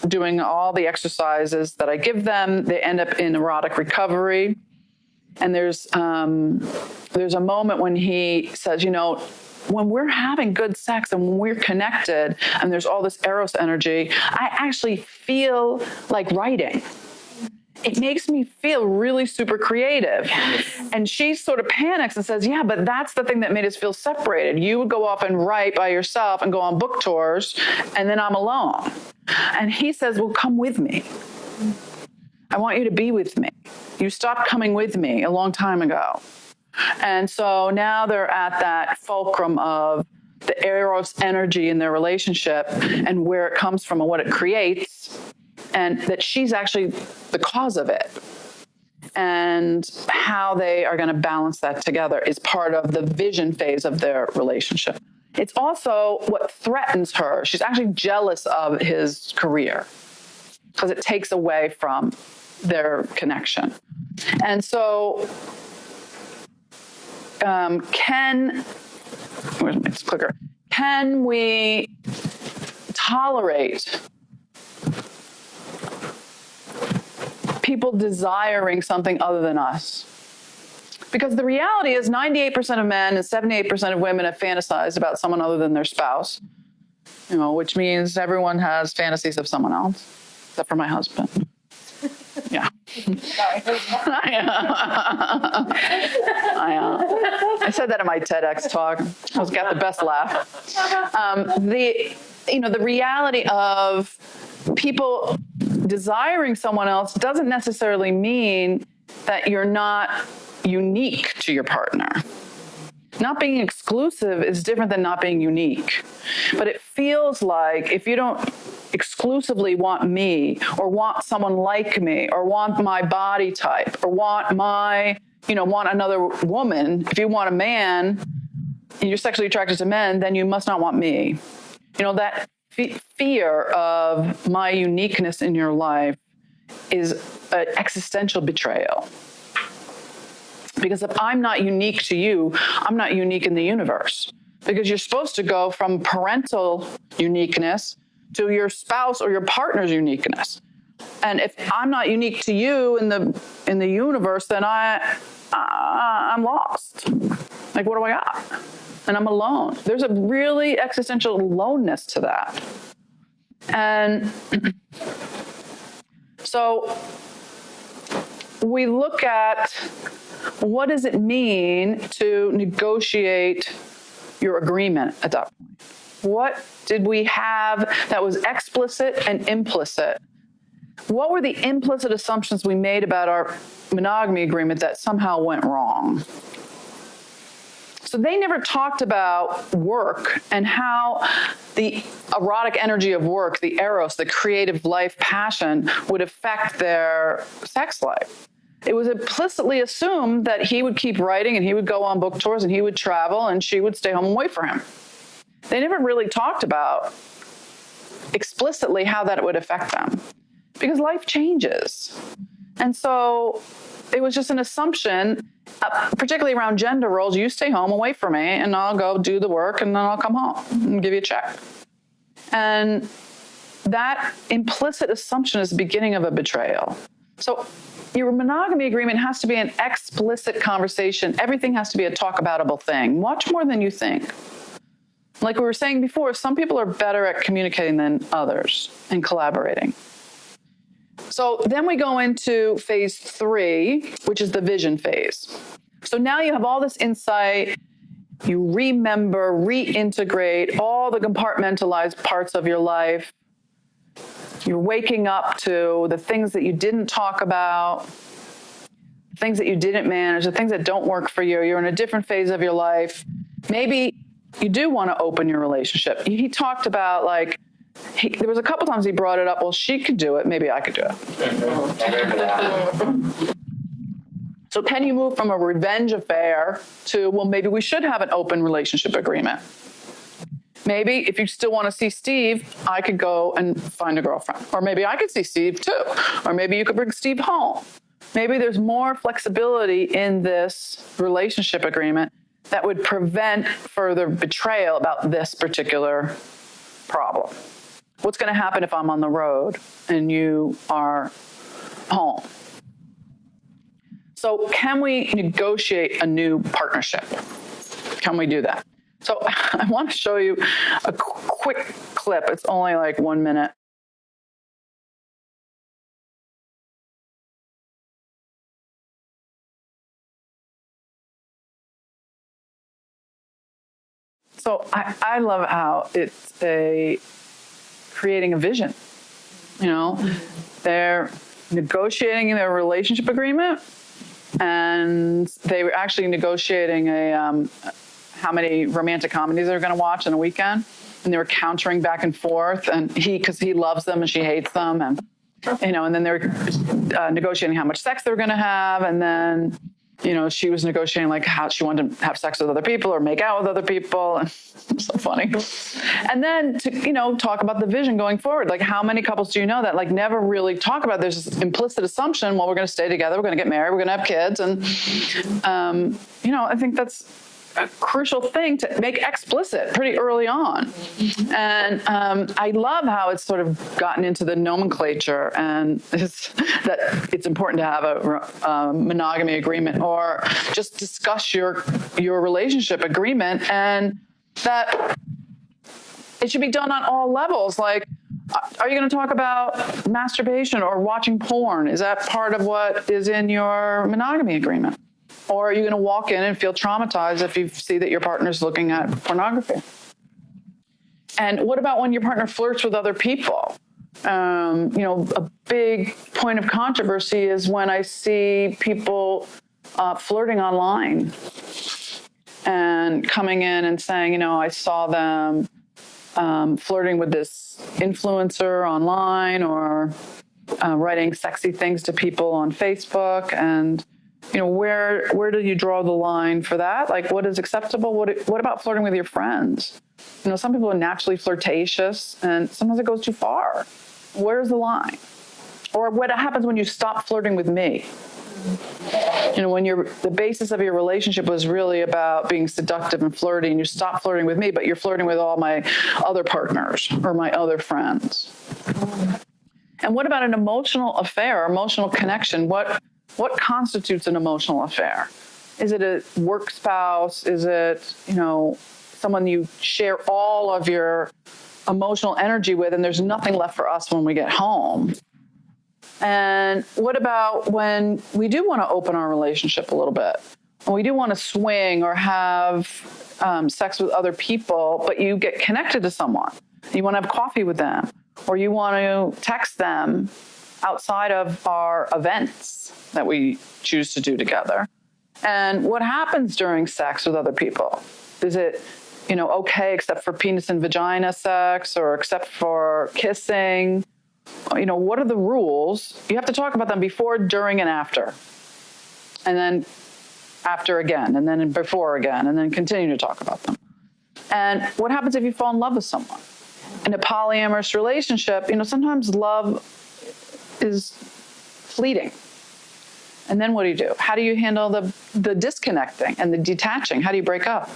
doing all the exercises that I give them. They end up in erotic recovery. And there's a moment when he says, you know, when we're having good sex and when we're connected and there's all this eros energy, I actually feel like writing. It makes me feel really super creative. Yes. And she sort of panics and says, yeah, but that's the thing that made us feel separated. You would go off and write by yourself and go on book tours, and then I'm alone. And he says, well, come with me. I want you to be with me. You stopped coming with me a long time ago. And so now they're at that fulcrum of the eros energy in their relationship and where it comes from and what it creates, and that she's actually the cause of it. And how they are going to balance that together is part of the vision phase of their relationship. It's also what threatens her. She's actually jealous of his career because it takes away from their connection. And so where's my clicker? Can we tolerate people desiring something other than us? Because the reality is 98% of men and 78% of women have fantasized about someone other than their spouse, you know, which means everyone has fantasies of someone else, except for my husband. Yeah. I said that in my TEDx talk. I got the best laugh. The reality of people desiring someone else doesn't necessarily mean that you're not unique to your partner. Not being exclusive is different than not being unique. But it feels like if you don't exclusively want me or want someone like me or want my body type or want another woman, if you want a man, you're sexually attracted to men, then you must not want me. You know, that fear of my uniqueness in your life is an existential betrayal. Because if I'm not unique to you, I'm not unique in the universe. Because you're supposed to go from parental uniqueness to your spouse or your partner's uniqueness. And if I'm not unique to you in the universe, then I'm lost. Like, what do I got? And I'm alone. There's a really existential aloneness to that. And so we look at what does it mean to negotiate your agreement at that point? What did we have that was explicit and implicit? What were the implicit assumptions we made about our monogamy agreement that somehow went wrong? So they never talked about work and how the erotic energy of work, the eros, the creative life passion, would affect their sex life. It was implicitly assumed that he would keep writing and he would go on book tours and he would travel and she would stay home and wait for him. They never really talked about explicitly how that would affect them because life changes. And so it was just an assumption, particularly around gender roles. You stay home and wait for me and I'll go do the work and then I'll come home and give you a check. And that implicit assumption is the beginning of a betrayal. So your monogamy agreement has to be an explicit conversation. Everything has to be a talk-aboutable thing, much more than you think. Like we were saying before, some people are better at communicating than others and collaborating. So then we go into phase 3, which is the vision phase. So now you have all this insight. You remember, reintegrate all the compartmentalized parts of your life. You're waking up to the things that you didn't talk about, things that you didn't manage, the things that don't work for you. You're in a different phase of your life. Maybe you do want to open your relationship. He talked about there was a couple times he brought it up, well, she could do it, maybe I could do it. So can you move from a revenge affair to, well, maybe we should have an open relationship agreement? Maybe if you still want to see Steve, I could go and find a girlfriend. Or maybe I could see Steve too. Or maybe you could bring Steve home. Maybe there's more flexibility in this relationship agreement that would prevent further betrayal about this particular problem. What's going to happen if I'm on the road and you are home? So can we negotiate a new partnership? Can we do that? So I want to show you a quick clip. It's only like 1 minute. So I love how it's creating a vision. You know, they're negotiating their relationship agreement, and they were actually negotiating how many romantic comedies they were going to watch in a weekend, and they were countering back and forth. And because he loves them and she hates them, and and then they were negotiating how much sex they were going to have, and then she was negotiating like how she wanted to have sex with other people or make out with other people. And it's so funny. And then to, talk about the vision going forward. Like how many couples do you know that like never really talk about, there's this implicit assumption, well, we're going to stay together, we're going to get married, we're going to have kids. And, I think that's a crucial thing to make explicit pretty early on. And I love how it's sort of gotten into the nomenclature, and that it's important to have a monogamy agreement or just discuss your relationship agreement, and that it should be done on all levels. Like, are you going to talk about masturbation or watching porn? Is that part of what is in your monogamy agreement? Or are you going to walk in and feel traumatized if you see that your partner's looking at pornography? And what about when your partner flirts with other people? A big point of controversy is when I see people flirting online and coming in and saying, I saw them flirting with this influencer online or writing sexy things to people on Facebook. And Where do you draw the line for that? Like, what is acceptable? What about flirting with your friends? Some people are naturally flirtatious, and sometimes it goes too far. Where's the line? Or what happens when you stop flirting with me? When the basis of your relationship was really about being seductive and flirty, and you stop flirting with me, but you're flirting with all my other partners or my other friends. And what about an emotional affair, emotional connection? What constitutes an emotional affair? Is it a work spouse? Is it, someone you share all of your emotional energy with, and there's nothing left for us when we get home? And what about when we do want to open our relationship a little bit? When we do want to swing or have sex with other people, but you get connected to someone. You want to have coffee with them, or you want to text them outside of our events that we choose to do together. And what happens during sex with other people? Is it, okay except for penis and vagina sex, or except for kissing? What are the rules? You have to talk about them before, during, and after. And then after again, and then before again, and then continue to talk about them. And what happens if you fall in love with someone? In a polyamorous relationship, sometimes love is fleeting. And then what do? How do you handle the disconnecting and the detaching? How do you break up?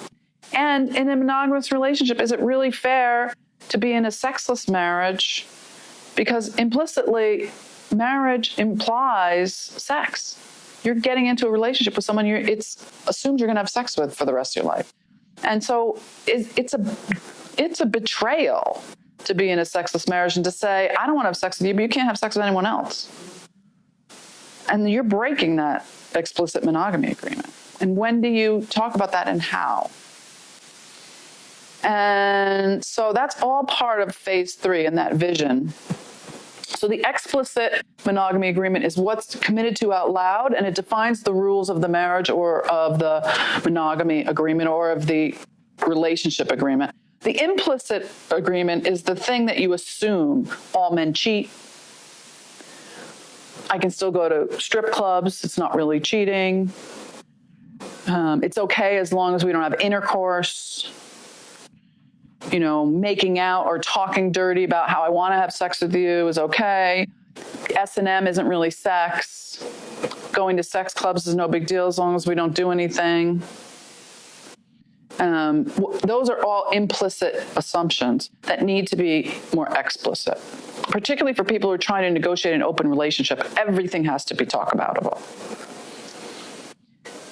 And in a monogamous relationship, is it really fair to be in a sexless marriage? Because implicitly, marriage implies sex. You're getting into a relationship with someone it's assumed you're going to have sex with for the rest of your life. And so it's a betrayal to be in a sexless marriage and to say, I don't want to have sex with you, but you can't have sex with anyone else. And you're breaking that explicit monogamy agreement. And when do you talk about that, and how? And so that's all part of phase 3 and that vision. So the explicit monogamy agreement is what's committed to out loud, and it defines the rules of the marriage or of the monogamy agreement or of the relationship agreement. The implicit agreement is the thing that you assume. All men cheat. I can still go to strip clubs. It's not really cheating. It's okay as long as we don't have intercourse. Making out or talking dirty about how I want to have sex with you is okay. S&M isn't really sex. Going to sex clubs is no big deal as long as we don't do anything. Those are all implicit assumptions that need to be more explicit, particularly for people who are trying to negotiate an open relationship. Everything has to be talk aboutable.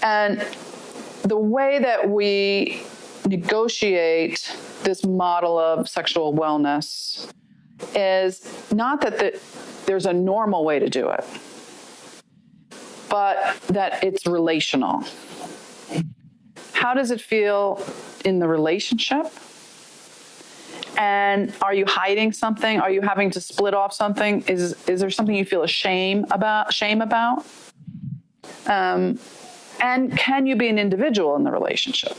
And the way that we negotiate this model of sexual wellness is not that there's a normal way to do it, but that it's relational. How does it feel in the relationship? And are you hiding something? Are you having to split off something? Is there something you feel shame about? And can you be an individual in the relationship?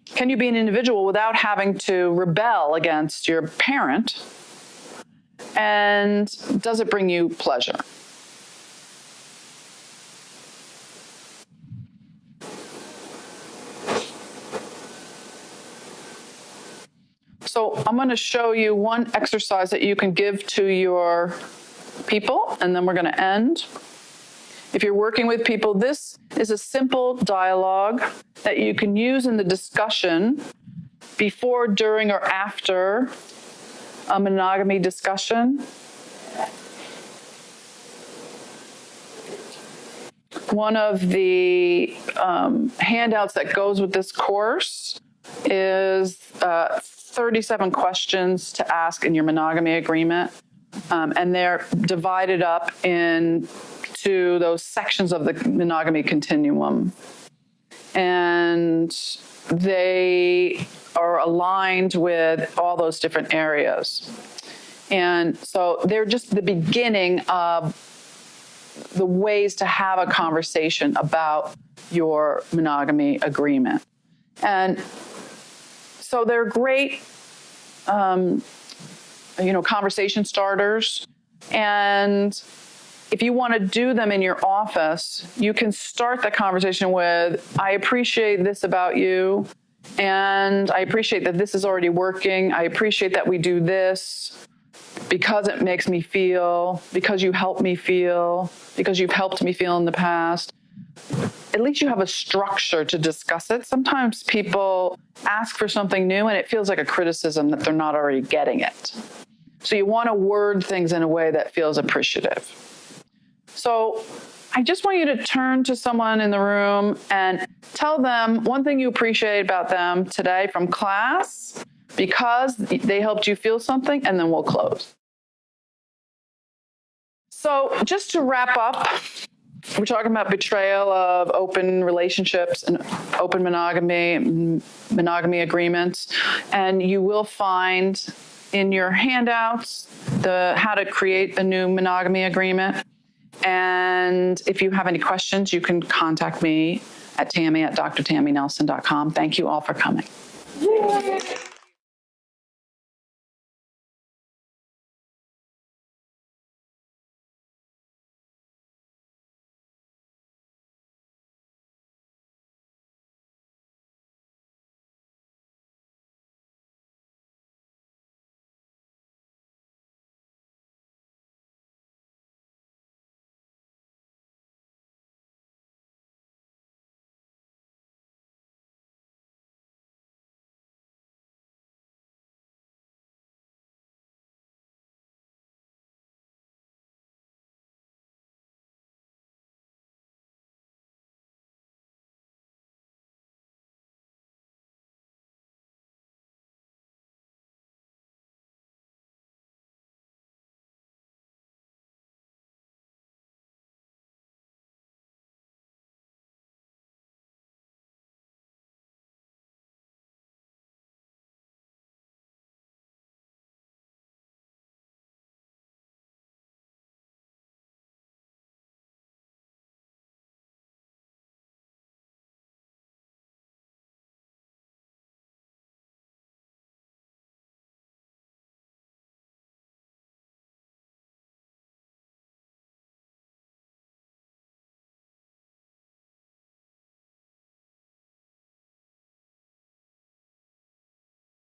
Can you be an individual without having to rebel against your parent? And does it bring you pleasure? So I'm going to show you one exercise that you can give to your people, and then we're going to end. If you're working with people, this is a simple dialogue that you can use in the discussion before, during, or after a monogamy discussion. One of the handouts that goes with this course is 37 questions to ask in your monogamy agreement. And they're divided up into those sections of the monogamy continuum. And they are aligned with all those different areas. And so they're just the beginning of the ways to have a conversation about your monogamy agreement. And so they're great, conversation starters. And if you want to do them in your office, you can start the conversation with, I appreciate this about you, and I appreciate that this is already working. I appreciate that we do this because it makes me feel, because you help me feel, because you've helped me feel in the past. At least you have a structure to discuss it. Sometimes people ask for something new and it feels like a criticism that they're not already getting it. So you want to word things in a way that feels appreciative. So I just want you to turn to someone in the room and tell them one thing you appreciate about them today from class because they helped you feel something, and then we'll close. So just to wrap up, we're talking about betrayal of open relationships and open monogamy agreements. And you will find in your handouts how to create a new monogamy agreement. And if you have any questions, you can contact me at Tammy@drtammynelson.com. Thank you all for coming. Yay.